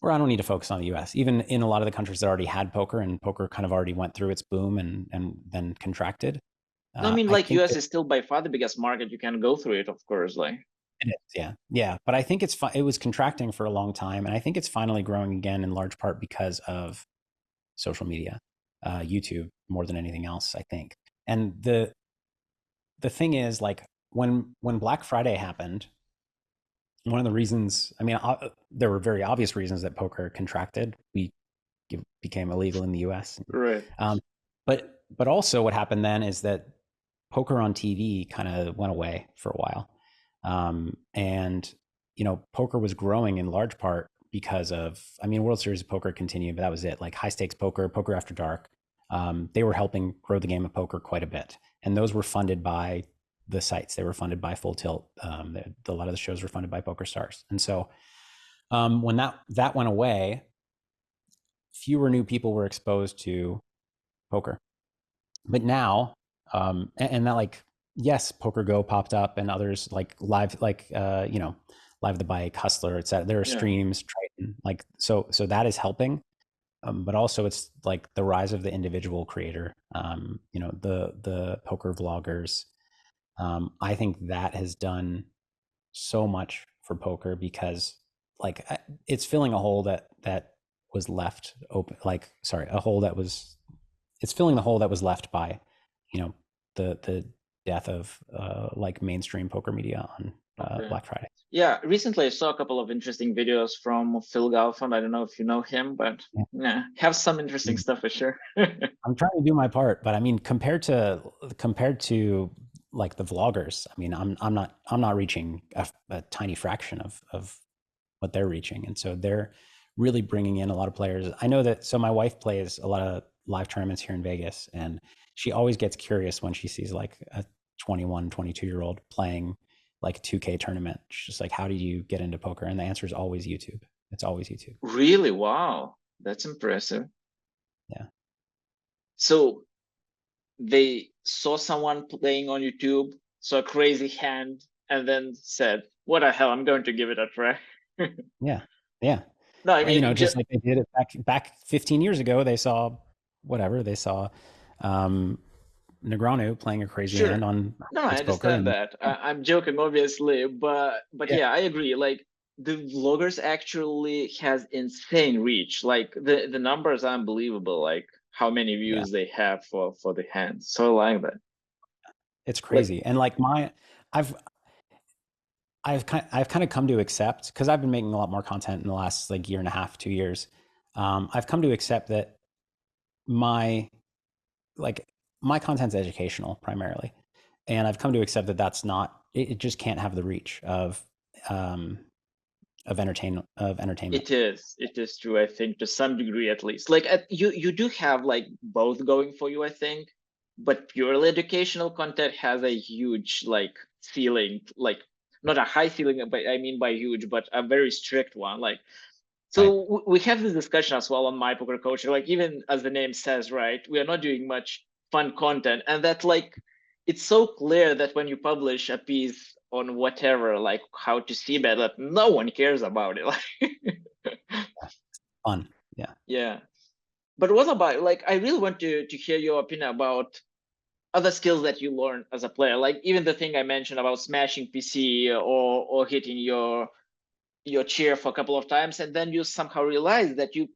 or I don't need to focus on the US. Even in a lot of the countries that already had poker and poker kind of already went through its boom and then contracted. No, I mean, I like think US that is still by far the biggest market. You can go through it, of course. Like, it is, yeah, yeah. But I think it was contracting for a long time, and I think it's finally growing again in large part because of social media, YouTube more than anything else, I think. And the thing is, like when Black Friday happened, one of the reasons, I mean, there were very obvious reasons that poker contracted. We became illegal in the U.S. right, Um, but also what happened then is that poker on TV kind of went away for a while, and poker was growing in large part because of, I mean, World Series of Poker continued, but that was it. Like high stakes poker, poker after dark, they were helping grow the game of poker quite a bit, and those were funded by the sites. They were funded by Full Tilt. A lot of the shows were funded by Poker Stars, and so when that went away, fewer new people were exposed to poker. But now, and that, like, yes, Poker Go popped up and others like live, like Live the Bike, Hustler, etc. There are yeah, streams, Triton, like so that is helping. But also it's like the rise of the individual creator, the poker vloggers. I think that has done so much for poker because like it's filling a hole that was left open, like sorry, a hole that was it's filling the hole that was left by, you know, the death of like mainstream poker media on okay. Black Friday. Yeah, recently I saw a couple of interesting videos from Phil Galfond. I don't know if you know him, but Yeah. yeah, have some interesting stuff for sure. I'm trying to do my part, but I mean, compared to like the vloggers, I mean, I'm not reaching a tiny fraction of what they're reaching, and so they're really bringing in a lot of players. I know that. So my wife plays a lot of live tournaments here in Vegas, and she always gets curious when she sees like a 21, 22-year-old playing like a 2K tournament. She's just like, how do you get into poker? And the answer is always YouTube. It's always YouTube. Really? Wow, that's impressive. Yeah. So they saw someone playing on YouTube, saw a crazy hand, and then said, "What the hell? I'm going to give it a try." Yeah. Yeah. No, I mean, Just like they did it back 15 years ago, they saw whatever they saw, um, Negreanu playing a crazy hand sure. on No, I It's Poker, understand and that. I'm joking, obviously, but yeah, yeah, I agree. Like the vloggers actually has insane reach. Like the numbers are unbelievable. Like how many yeah, views they have for the hands. So I like that. it's Like crazy. And like I've I've kind of come to accept, because I've been making a lot more content in the last like year and a half, 2 years. I've come to accept that my like my content's educational primarily, and I've come to accept that that's not it just can't have the reach um, of entertainment. it is true. I think to some degree at least. Like you do have like both going for you. I think, but purely educational content has a huge like ceiling. Like not a high ceiling, but I mean by huge, but a very strict one. Like so Right. we have this discussion as well on my poker coaching. Like even as the name says, right, we are not doing much fun content, and that like it's so clear that when you publish a piece on whatever, like how to see better, that no one cares about it. Like, Fun. Yeah. yeah. But what about like I really want to hear your opinion about other skills that you learn as a player, like even the thing I mentioned about smashing PC or hitting your chair for a couple of times, and then you somehow realize that you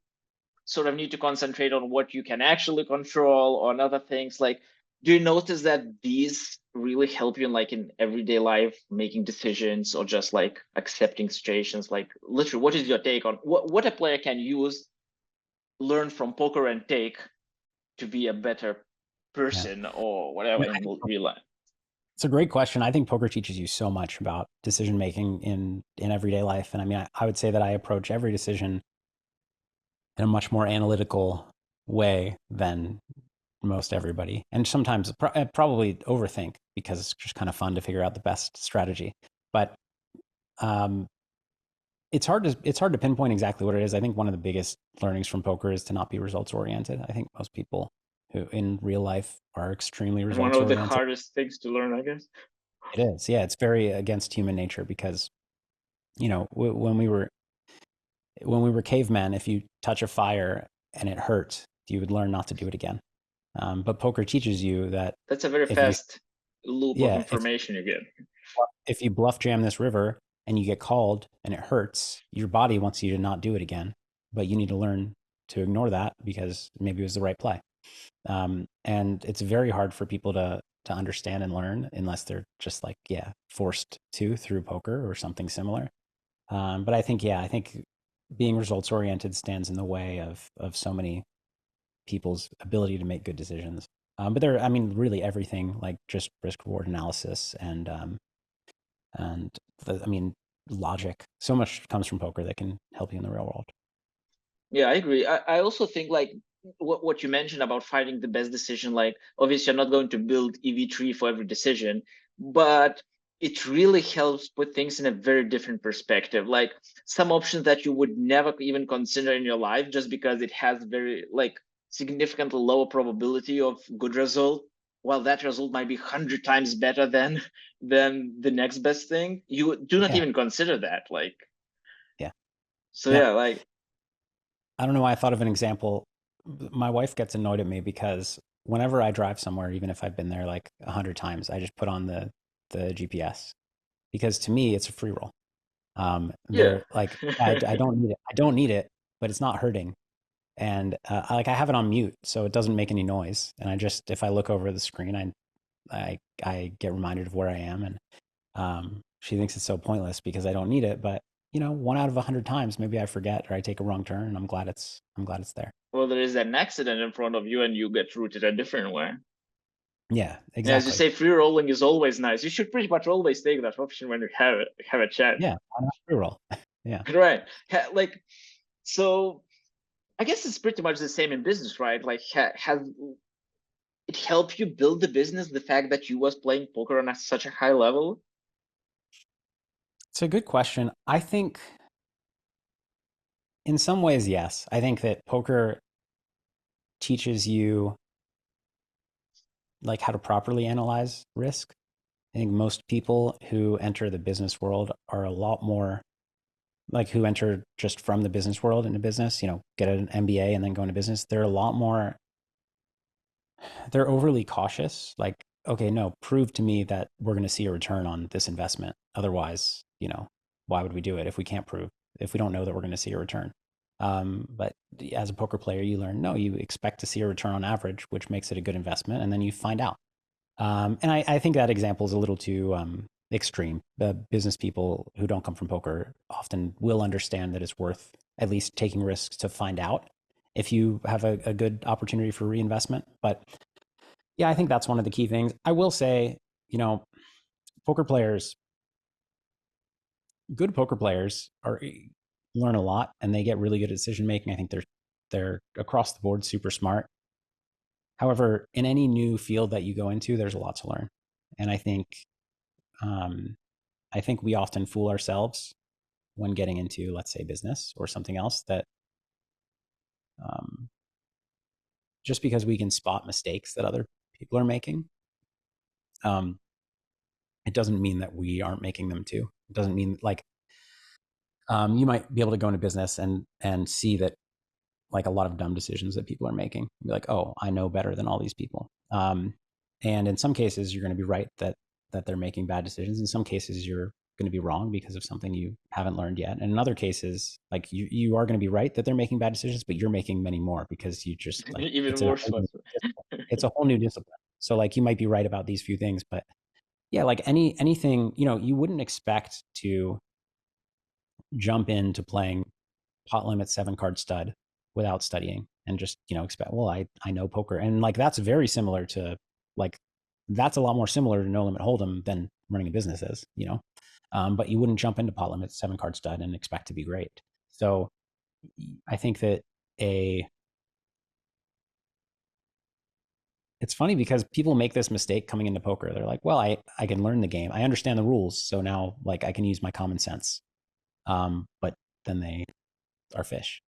sort of need to concentrate on what you can actually control on other things. Like do you notice that these really help you in like in everyday life making decisions or just like accepting situations? Like literally, what is your take on what a player can use, learn from poker and take to be a better Yeah. person or I whatever mean, in real life? it's a great question. I think poker teaches you so much about decision making in everyday life. And I mean, I would say that I approach every decision in a much more analytical way than most everybody. And sometimes I probably overthink because it's just kind of fun to figure out the best strategy. But um, it's hard to pinpoint exactly what it is. I think one of the biggest learnings from poker is to not be results oriented. I think most people who in real life are extremely And one results of the oriented. hardest things to learn, I guess. It is, yeah, it's very against human nature because when we were cavemen, if you touch a fire and it hurt, you would learn not to do it again. But poker teaches you that That's a very if you fast loop of yeah information you get. if you bluff jam this river and you get called and it hurts, your body wants you to not do it again, but you need to learn to ignore that because maybe it was the right play. And it's very hard for people to understand and learn unless they're just like forced to through poker or something similar. But I think being results oriented stands in the way of so many people's ability to make good decisions. But I mean, really everything like just risk reward analysis and I mean, logic. So much comes from poker that can help you in the real world. Yeah, I agree. I also think like what you mentioned about finding the best decision, like obviously you're not going to build EV tree for every decision, but it really helps put things in a very different perspective. Like some options that you would never even consider in your life just because it has very like significantly lower probability of good result, while that result might be 100 times better than the next best thing. You do not Yeah, even consider that. Like yeah, so yeah. yeah, like I don't know why I thought of an example. My wife gets annoyed at me because whenever I drive somewhere, even if I've been there like 100 times, I just put on the GPS because to me it's a free roll. yeah. They're like, I don't need it. I don't need it, but it's not hurting. And I have it on mute, so it doesn't make any noise. And I just, if I look over the screen, I get reminded of where I am, and she thinks it's so pointless because I don't need it. But 1 out of 100 times, maybe I forget or I take a wrong turn, and I'm glad it's there. Well, there is an accident in front of you and you get routed a different way. Yeah, Yeah, as you exactly. say, free rolling is always nice. You should pretty much always take that option when you have a chance. Yeah, why not free roll? Yeah. Right. Like so I guess it's pretty much the same in business, right? Like has it helped you build the business, the fact that you was playing poker on such a high level? It's a good question. I think in some ways, yes. I think that poker teaches you like how to properly analyze risk. I think most people who enter the business world are a lot more like who enter just from the business world into business, get an MBA and then go into business. They're a lot more, they're overly cautious. Like, okay, no, prove to me that we're going to see a return on this investment. Otherwise, why would we do it if we can't prove, if we don't know that we're going to see a return? But as a poker player, you learn, no, you expect to see a return on average, which makes it a good investment. And then you find out. And I think that example is a little too extreme. Business people who don't come from poker often will understand that it's worth at least taking risks to find out if you have a good opportunity for reinvestment. But yeah, I think that's one of the key things. I will say, you know, poker players, good poker players are learn a lot and they get really good at decision making. I think they're across the board super smart. However, in any new field that you go into, there's a lot to learn. And um, I think we often fool ourselves when getting into, let's say, business or something else that um, just because we can spot mistakes that other people are making, um, it doesn't mean that we aren't making them too. It doesn't mean like you might be able to go into business and see that like a lot of dumb decisions that people are making. Be like, oh, I know better than all these people. And in some cases, you're going to be right that they're making bad decisions. In some cases, you're going to be wrong because of something you haven't learned yet. And in other cases, like you are going to be right that they're making bad decisions, but you're making many more because you just like Even worse. it's a whole new discipline. So like you might be right about these few things, but yeah, like anything, you wouldn't expect to jump into playing pot limit 7 card stud without studying and just expect, well, I know poker, and like that's very similar to like that's a lot more similar to no limit hold'em than running a business is. But you wouldn't jump into pot limit 7 card stud and expect to be great. So I think that a it's funny because people make this mistake coming into poker. They're like, well, I can learn the game, I understand the rules, so now like I can use my common sense. but then they are fish.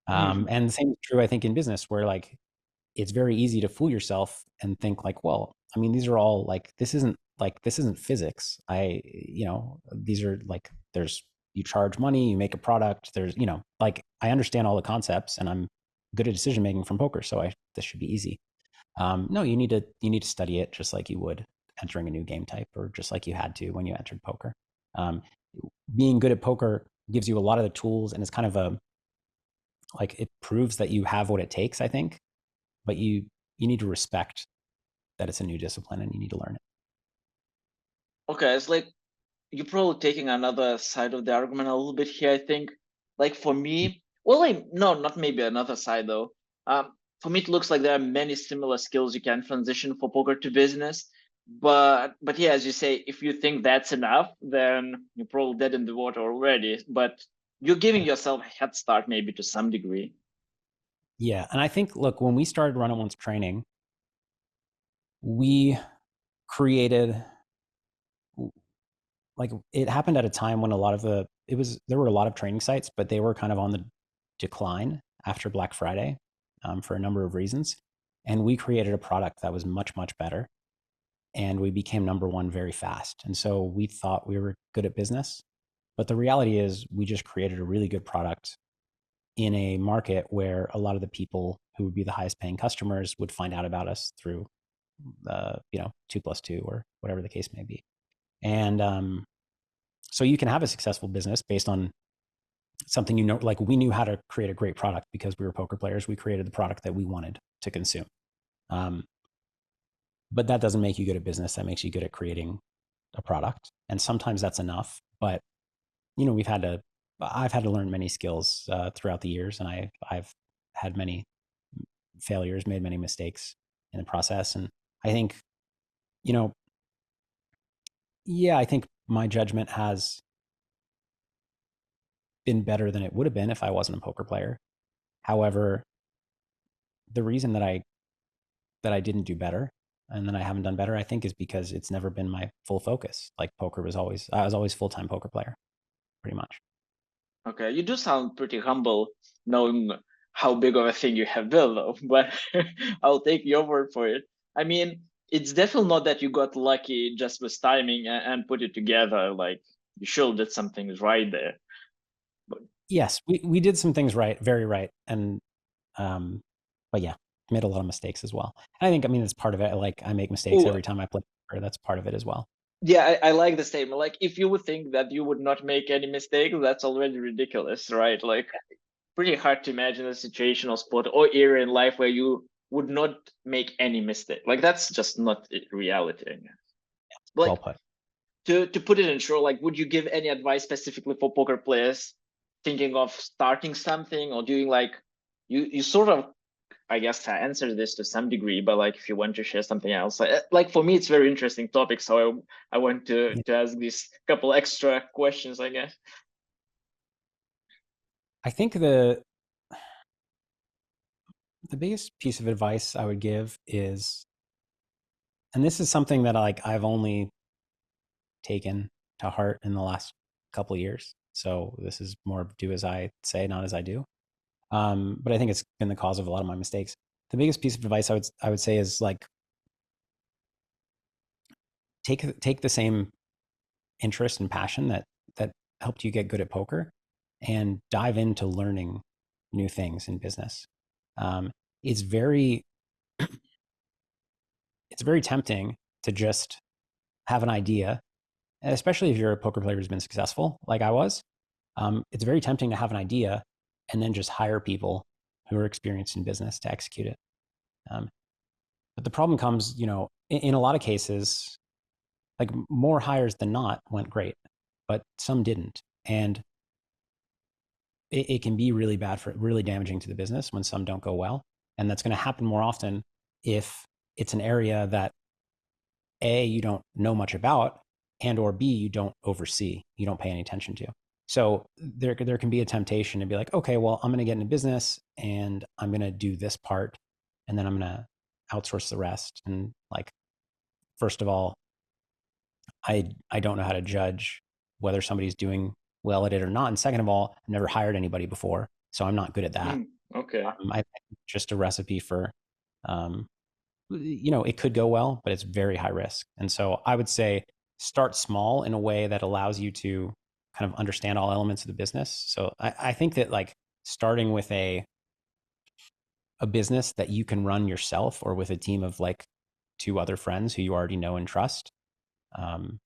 And the same is true, I think, in business, where like it's very easy to fool yourself and think like, well, I mean, these are all like, this isn't physics. These are like, you charge money, you make a product. Like I understand all the concepts and I'm good at decision making from poker. So this should be easy. No, you need to study it just like you would entering a new game type, or just like you had to when you entered poker. Um, Being good at poker gives you a lot of the tools, and it's kind of it proves that you have what it takes, I think. But you need to respect that it's a new discipline and you need to learn it. Okay, it's like you're probably taking another side of the argument a little bit here, I think. Like for me, well, like, no, not maybe another side though. For me, it looks like there are many similar skills you can transition for poker to business. But yeah, as you say, if you think that's enough, then you're probably dead in the water already. But you're giving yourself a head start maybe to some degree. Yeah. And I think, look, when we started Run It Once training, we created, like, it happened at a time when there were a lot of training sites, but they were kind of on the decline after Black Friday, for a number of reasons. And we created a product that was much, much better. And we became number one very fast. And so we thought we were good at business. But the reality is, we just created a really good product in a market where a lot of the people who would be the highest paying customers would find out about us through 2+2 or whatever the case may be. And so you can have a successful business based on something, like we knew how to create a great product because we were poker players. We created the product that we wanted to consume. But that doesn't make you good at business. That makes you good at creating a product. And sometimes that's enough. But, I've had to learn many skills throughout the years, and I've had many failures, made many mistakes in the process. And I think, you know, yeah, I think my judgment has been better than it would have been if I wasn't a poker player. However, the reason that I didn't do better and that I haven't done better, I think, is because it's never been my full focus. Like I was always full-time poker player, pretty much. Okay, you do sound pretty humble knowing how big of a thing you have built, though, but I'll take your word for it. I mean, it's definitely not that you got lucky just with timing and put it together. Like, you sure did some things right there. But, Yes, we did some things right, very right. And, but yeah, made a lot of mistakes as well. And I think, I mean, it's part of it. Like, I make mistakes oh, every time I play poker. That's part of it as well. yeah, I like the statement. Like, if you would think that you would not make any mistakes, that's already ridiculous, right? Like, pretty hard to imagine a situation or spot or area in life where you would not make any mistake. Like, that's just not reality, I guess. Well Like, put. to put it in short, like, would you give any advice specifically for poker players thinking of starting something or doing like you sort of, I guess, answered this to some degree, but like if you want to share something else, like for me it's very interesting topic, so I want Yeah. to ask these couple extra questions, I guess. I think the biggest piece of advice I would give is, and this is something that I've only taken to heart in the last couple of years. So this is more do as I say, not as I do. But I think it's been the cause of a lot of my mistakes. The biggest piece of advice I would say is, like, take the same interest and passion that helped you get good at poker, and dive into learning new things in business. Um, it's very it's very tempting to just have an idea, especially if you're a poker player who's been successful, like I was. It's very tempting to have an idea and then just hire people who are experienced in business to execute it. Um, but the problem comes, in a lot of cases, like more hires than not went great, but some didn't. And it can be really damaging to the business when some don't go well. And that's going to happen more often if it's an area that A, you don't know much about, and or B, you don't oversee, you don't pay any attention to. So there can be a temptation to be like, okay, well, I'm going to get into business and I'm going to do this part, and then I'm going to outsource the rest. And, like, first of all, I don't know how to judge whether somebody's doing well at it or not. And second of all, I've never hired anybody before, so I'm not good at that. Okay. I think it's just a recipe for, um, it could go well, but it's very high risk. And so I would say start small in a way that allows you to kind of understand all elements of the business. So I think that like starting with a business that you can run yourself or with a team of like two other friends who you already know and trust, um,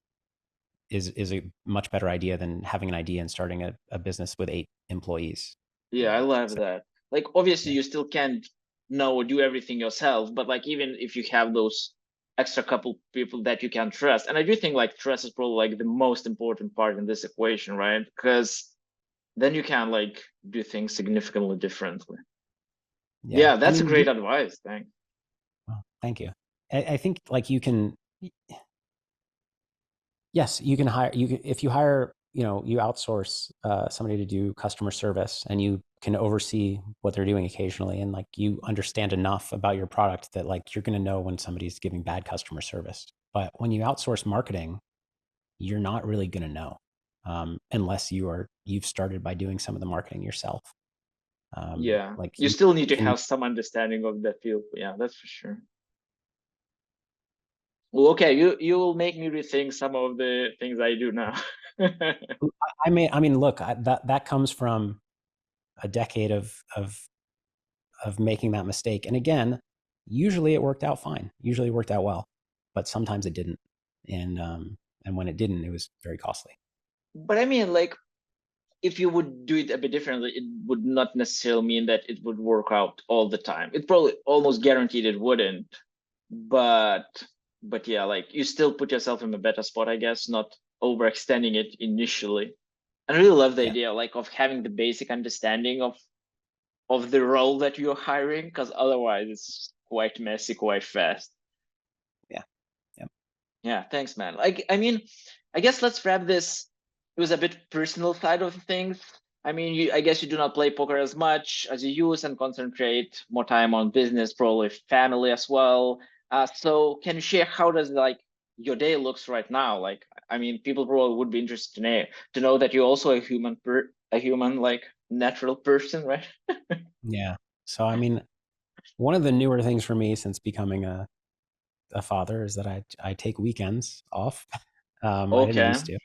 is a much better idea than having an idea and starting a business with 8 employees. Yeah, I love So that. Like, obviously, yeah, you still can't know do everything yourself, but like, even if you have those extra couple people that you can trust, and I do think like trust is probably like the most important part in this equation, right? Because then you can like do things significantly differently. yeah. Yeah, I that's a mean, great advice. Thanks. well, thank you. I think like you can, yes, you can hire if you hire, you outsource somebody to do customer service, and you can oversee what they're doing occasionally, and like you understand enough about your product that like you're going to know when somebody's giving bad customer service. But when you outsource marketing, you're not really going to know, unless you've started by doing some of the marketing yourself. Yeah, Like you you still need to can, have some understanding of the field. Yeah, that's for sure. Well, okay, you will make me rethink some of the things I do now. I mean, look, that comes from a decade of making that mistake. And again, usually it worked out fine. Usually it worked out well, but sometimes it didn't. And when it didn't, it was very costly. But I mean, like, if you would do it a bit differently, it would not necessarily mean that it would work out all the time. It probably almost guaranteed it wouldn't. But yeah, like you still put yourself in a better spot, I guess, not overextending it initially. And I really love the Yeah, idea like of having the basic understanding of the role that you're hiring, because otherwise it's quite messy, quite fast. yeah, yeah. Yeah, thanks, man. Like, I mean, I guess let's wrap this. It was a bit personal side of things. I mean, I guess you do not play poker as much as you use and concentrate more time on business, probably family as well. So can you share how does like your day looks right now? Like, I mean, people probably would be interested to know that you're also a human like natural person, right? Yeah. So, I mean, one of the newer things for me since becoming a father is that I take weekends off. I didn't Okay. used to.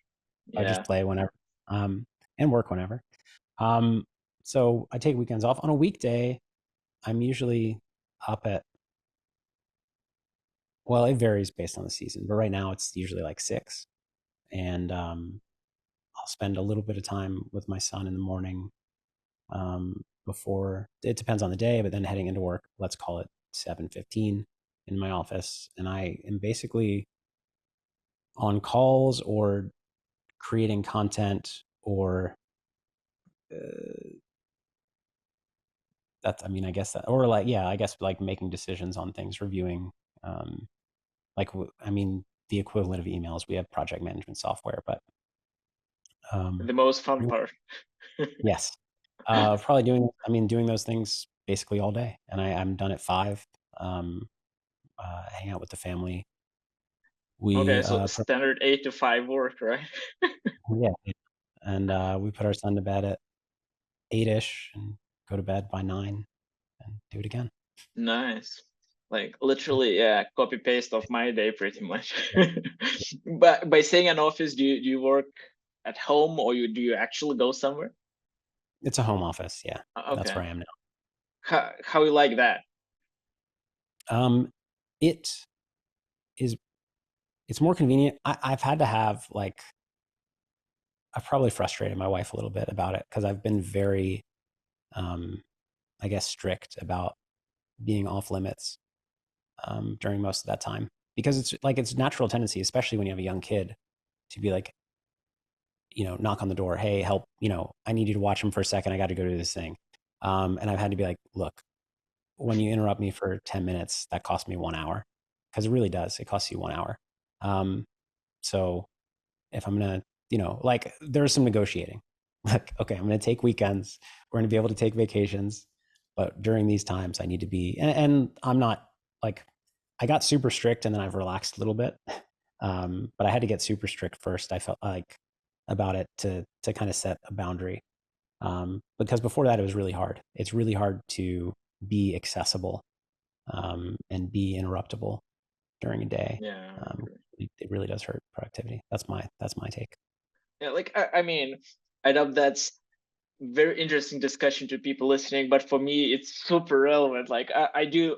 I just Yeah. play whenever, um, and work whenever. Um, so I take weekends off. On a weekday, I'm usually up at, well, it varies based on the season, but right now it's usually like 6. And I'll spend a little bit of time with my son in the morning, before, it depends on the day, but then heading into work, let's call it 7:15 in my office. And I am basically on calls or creating content or, uh, that's, I mean, I guess that, or like, yeah, I guess like making decisions on things, reviewing, um, like, I mean, the equivalent of emails. We have project management software, but, um, The most fun pretty much, part. yes, probably doing those things basically all day. And I'm done at 5. Um, hang out with the family. Okay, We, so standard 8 to 5 work, right? yeah, and we put our son to bed at 8ish and go to bed by 9 and do it again. Nice. Like Yeah. literally, yeah, copy paste of my day pretty much. Yeah. But by saying an office, do you work at home or do you actually go somewhere? It's a home office. Yeah, that's Okay. where I am How you like that? now. It is. It's more convenient. I've had to have like, I've probably frustrated my wife a little bit about it because I've been very, um, I guess, strict about being off limits, during most of that time, because it's like it's natural tendency, especially when you have a young kid, to be like, knock on the door, hey, help, I need you to watch him for a second. I got to go do this thing. And I've had to be like, look, when you interrupt me for 10 minutes, that costs me 1 hour, because it really does. It costs you 1 hour. Um, so if I'm going to, like there's some negotiating, like, okay, I'm going to take weekends. We're going to be able to take vacations, but during these times I need to be, and I'm not like, I got super strict and then I've relaxed a little bit. But I had to get super strict first. I felt like about it to kind of set a boundary. Because before that, it was really hard. It's really hard to be accessible and be interruptible during a day. Yeah, I agree. It really does hurt productivity. That's my take. Yeah, like I mean, I know that's very interesting discussion to people listening, but for me, it's super relevant. Like I do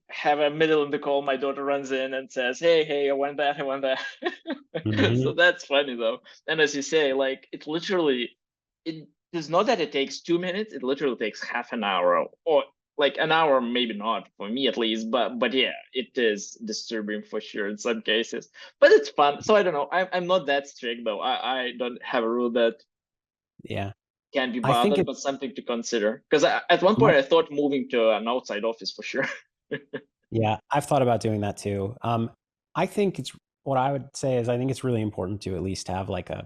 have a middle in the call. My daughter runs in and says, "Hey, I want that, I want that." Hmm. So that's funny though. And as you say, like it is not that it takes 2 minutes. It literally takes half an hour or like an hour, maybe not for me at least, but yeah, it is disturbing for sure in some cases. But it's fun. So I don't know. I'm not that strict though. I don't have a rule that Yeah, can be I think bothered, it. but something to consider. Because at one My, point I thought moving to an outside office for sure. yeah, I've thought about doing that too. I think it's what I would say is I think it's really important to at least have like a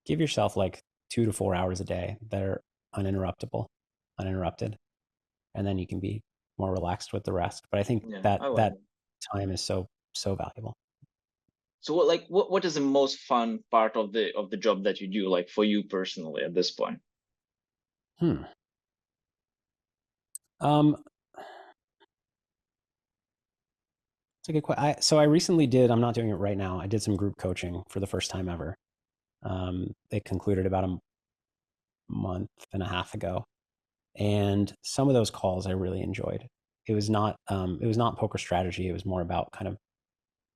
give yourself like 2 to 4 hours a day that are uninterrupted, and then you can be more relaxed with the rest. But I think Yeah, that I love that it. time is so valuable. So what is the most fun part of the job that you do, like for you personally at this point? Hmm. Um, it's a good question. So I recently did. I'm not doing it right now. I did some group coaching for the first time ever. It concluded about a month and a half ago, and some of those calls I really enjoyed. It was not poker strategy. It was more about kind of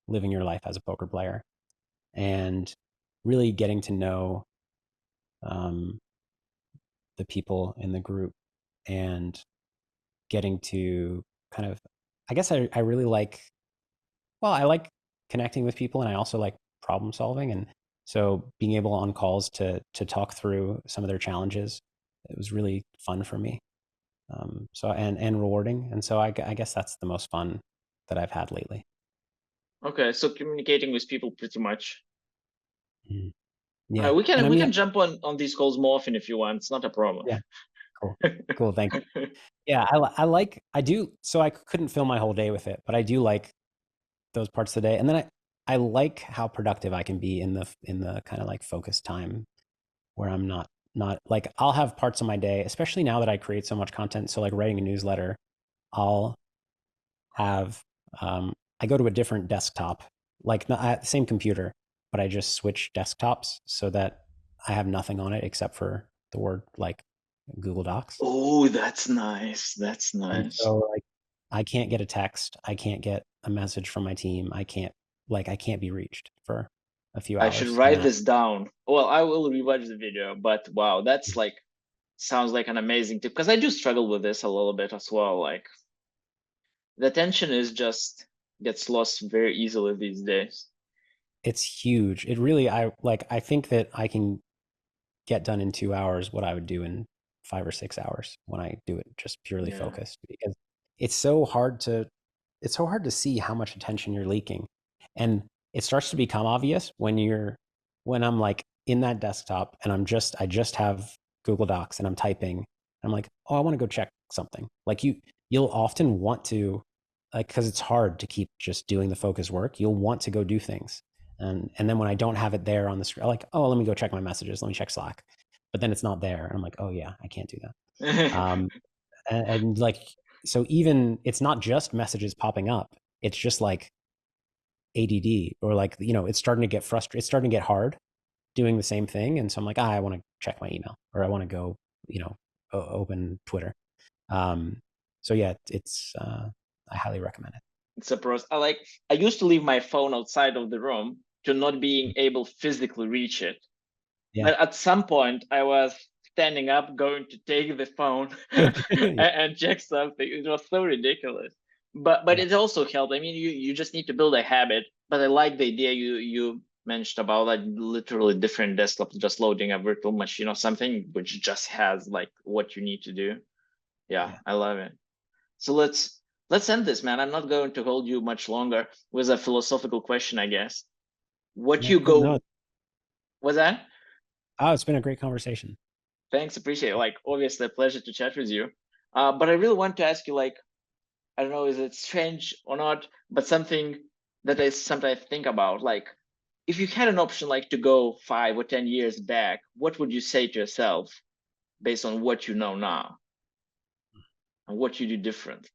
living your life as a poker player and really getting to know um, the people in the group and getting to kind of, I guess I really like, well, I like connecting with people and I also like problem solving. And so being able on calls to talk through some of their challenges, it was really fun for me. And rewarding. And so I guess that's the most fun that I've had lately. Okay, so communicating with people pretty much. Mhm. All Yeah. right, we And can I we mean, can jump on these calls more often if you want. It's not a problem. yeah, cool. Cool. Thank you. Yeah. I do. So I couldn't fill my whole day with it, but I do like those parts of the day. And then I like how productive I can be in the kind of like focused time where I'm not like I'll have parts of my day, especially now that I create so much content. So like writing a newsletter, I'll have I go to a different desktop, like not at the same computer, but I just switch desktops so that I have nothing on it except for the word like Google Docs. Oh, that's nice. That's And nice. so like I can't get a text, I can't get a message from my team, I can't be reached for a few I should hours. And write that this down. Well, I will rewatch the video, but wow, that's like sounds like an amazing tip because I do struggle with this a little bit as well. Like the attention is just gets lost very easily these days. it's huge. It really I think that I can get done in 2 hours what I would do in 5 or 6 hours when I do it just purely Yeah. focused because it's so hard to it's so hard to see how much attention you're leaking. And it starts to become obvious when I'm like in that desktop and I just have Google Docs and I'm typing. I'm like, oh, I want to go check something. Like you'll often want to like because it's hard to keep just doing the focus work. You'll want to go do things. And then when I don't have it there on the screen, I'm like, oh, let me go check my messages. Let me check Slack. But then it's not there. And I'm like, oh yeah, I can't do that. And like, so even it's not just messages popping up. It's just like ADD or like, it's starting to get frustrated. It's starting to get hard doing the same thing. And so I'm like, I want to check my email or I want to go, open Twitter. Um, so yeah, I highly recommend it. It's a pros. I used to leave my phone outside of the room to not being able physically reach it. Yeah. But at some point, I was standing up, going to take the phone and check something. It was so ridiculous. But Yeah. it also helped. I mean, you just need to build a habit. But I like the idea you mentioned about like literally different desktop, just loading a virtual machine or something, which just has like what you need to do. Yeah, Yeah. I love it. So let's end this, man. I'm not going to hold you much longer with a philosophical question, I guess. What Yeah. you Cool. No, go was that? oh, it's been a great conversation. Thanks, appreciate it. Like, obviously, a pleasure to chat with you. But I really want to ask you, like, I don't know, is it strange or not? But something that I sometimes think about, like, if you had an option like to go 5 or 10 years back, what would you say to yourself based on what you know now and what you do different?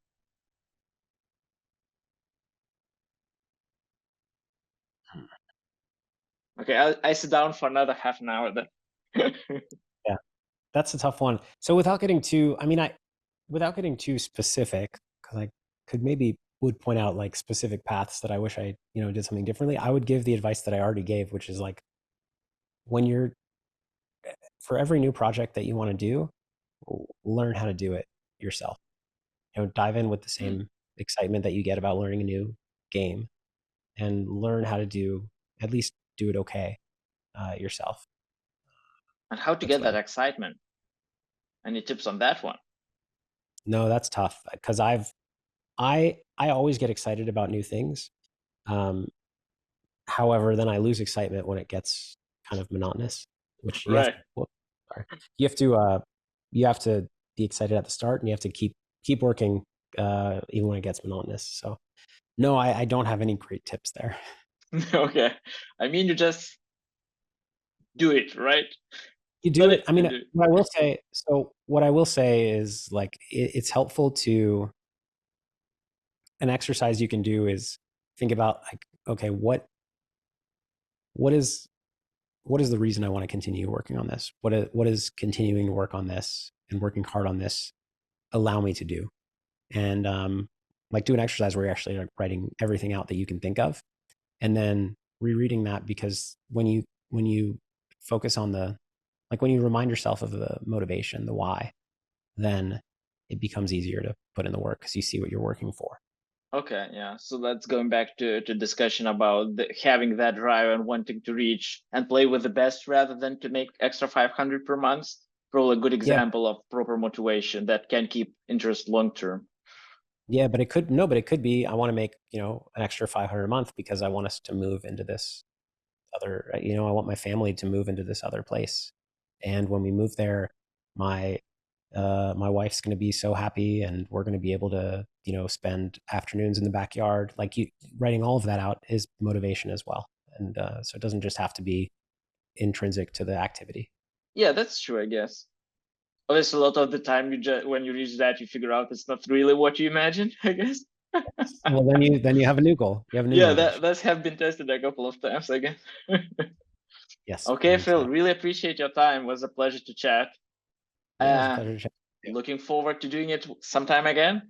Okay, I sit down for another half an hour then. Yeah, that's a tough one. So without getting too, I mean, without getting too specific, because I could maybe would point out like specific paths that I wish I, did something differently. I would give the advice that I already gave, which is like when you're for every new project that you want to do, learn how to do it yourself. Dive in with the Mm. same excitement that you get about learning a new game, and learn how to at least do it okay yourself. And how to That's get what that excitement? Any tips on that one? No, that's tough because I always get excited about new things. Um, However, then I lose excitement when it gets kind of monotonous, which you have Right. to, sorry. you have to, uh, you have to be excited at the start, and you have to keep working, even when it gets monotonous. So no, I don't have any great tips there. Okay. I mean, you just do it, right? You do Put it. it I and mean, do it. what I will say is like, it's helpful to, an exercise you can do is think about like, okay, what is the reason I want to continue working on this? What is continuing to work on this and working hard on this allow me to do? And like do an exercise where you're actually like writing everything out that you can think of, and then rereading that, because when you focus on when you remind yourself of the motivation, the why, then it becomes easier to put in the work because you see what you're working for. Okay, yeah. So that's going back to discussion about having that drive and wanting to reach and play with the best rather than to make extra 500 per month. Probably a good Yeah, example of proper motivation that can keep interest long term. yeah, but it could be I want to make an extra 500 a month because I want us to move into this other, I want my family to move into this other place. And when we move there, my my wife's going to be so happy, and we're going to be able to, spend afternoons in the backyard. Like, writing all of that out is motivation as well. And so it doesn't just have to be intrinsic to the activity. Yeah, that's true, I guess. Obviously, a lot of the time, you just when you reach that, you figure out it's not really what you imagined, I guess. Well, then you have a new goal. You have a new Yeah, that motivation. that's have been tested a couple of times, I guess. Yes, Okay, and Phil, really appreciate your time. It was a pleasure to chat. yeah, it was a Uh, pleasure to chat with you. Looking forward to doing it sometime again.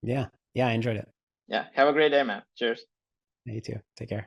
Yeah, yeah, I enjoyed it. Yeah, have a great day, man. Cheers. Yeah, you too. Take care.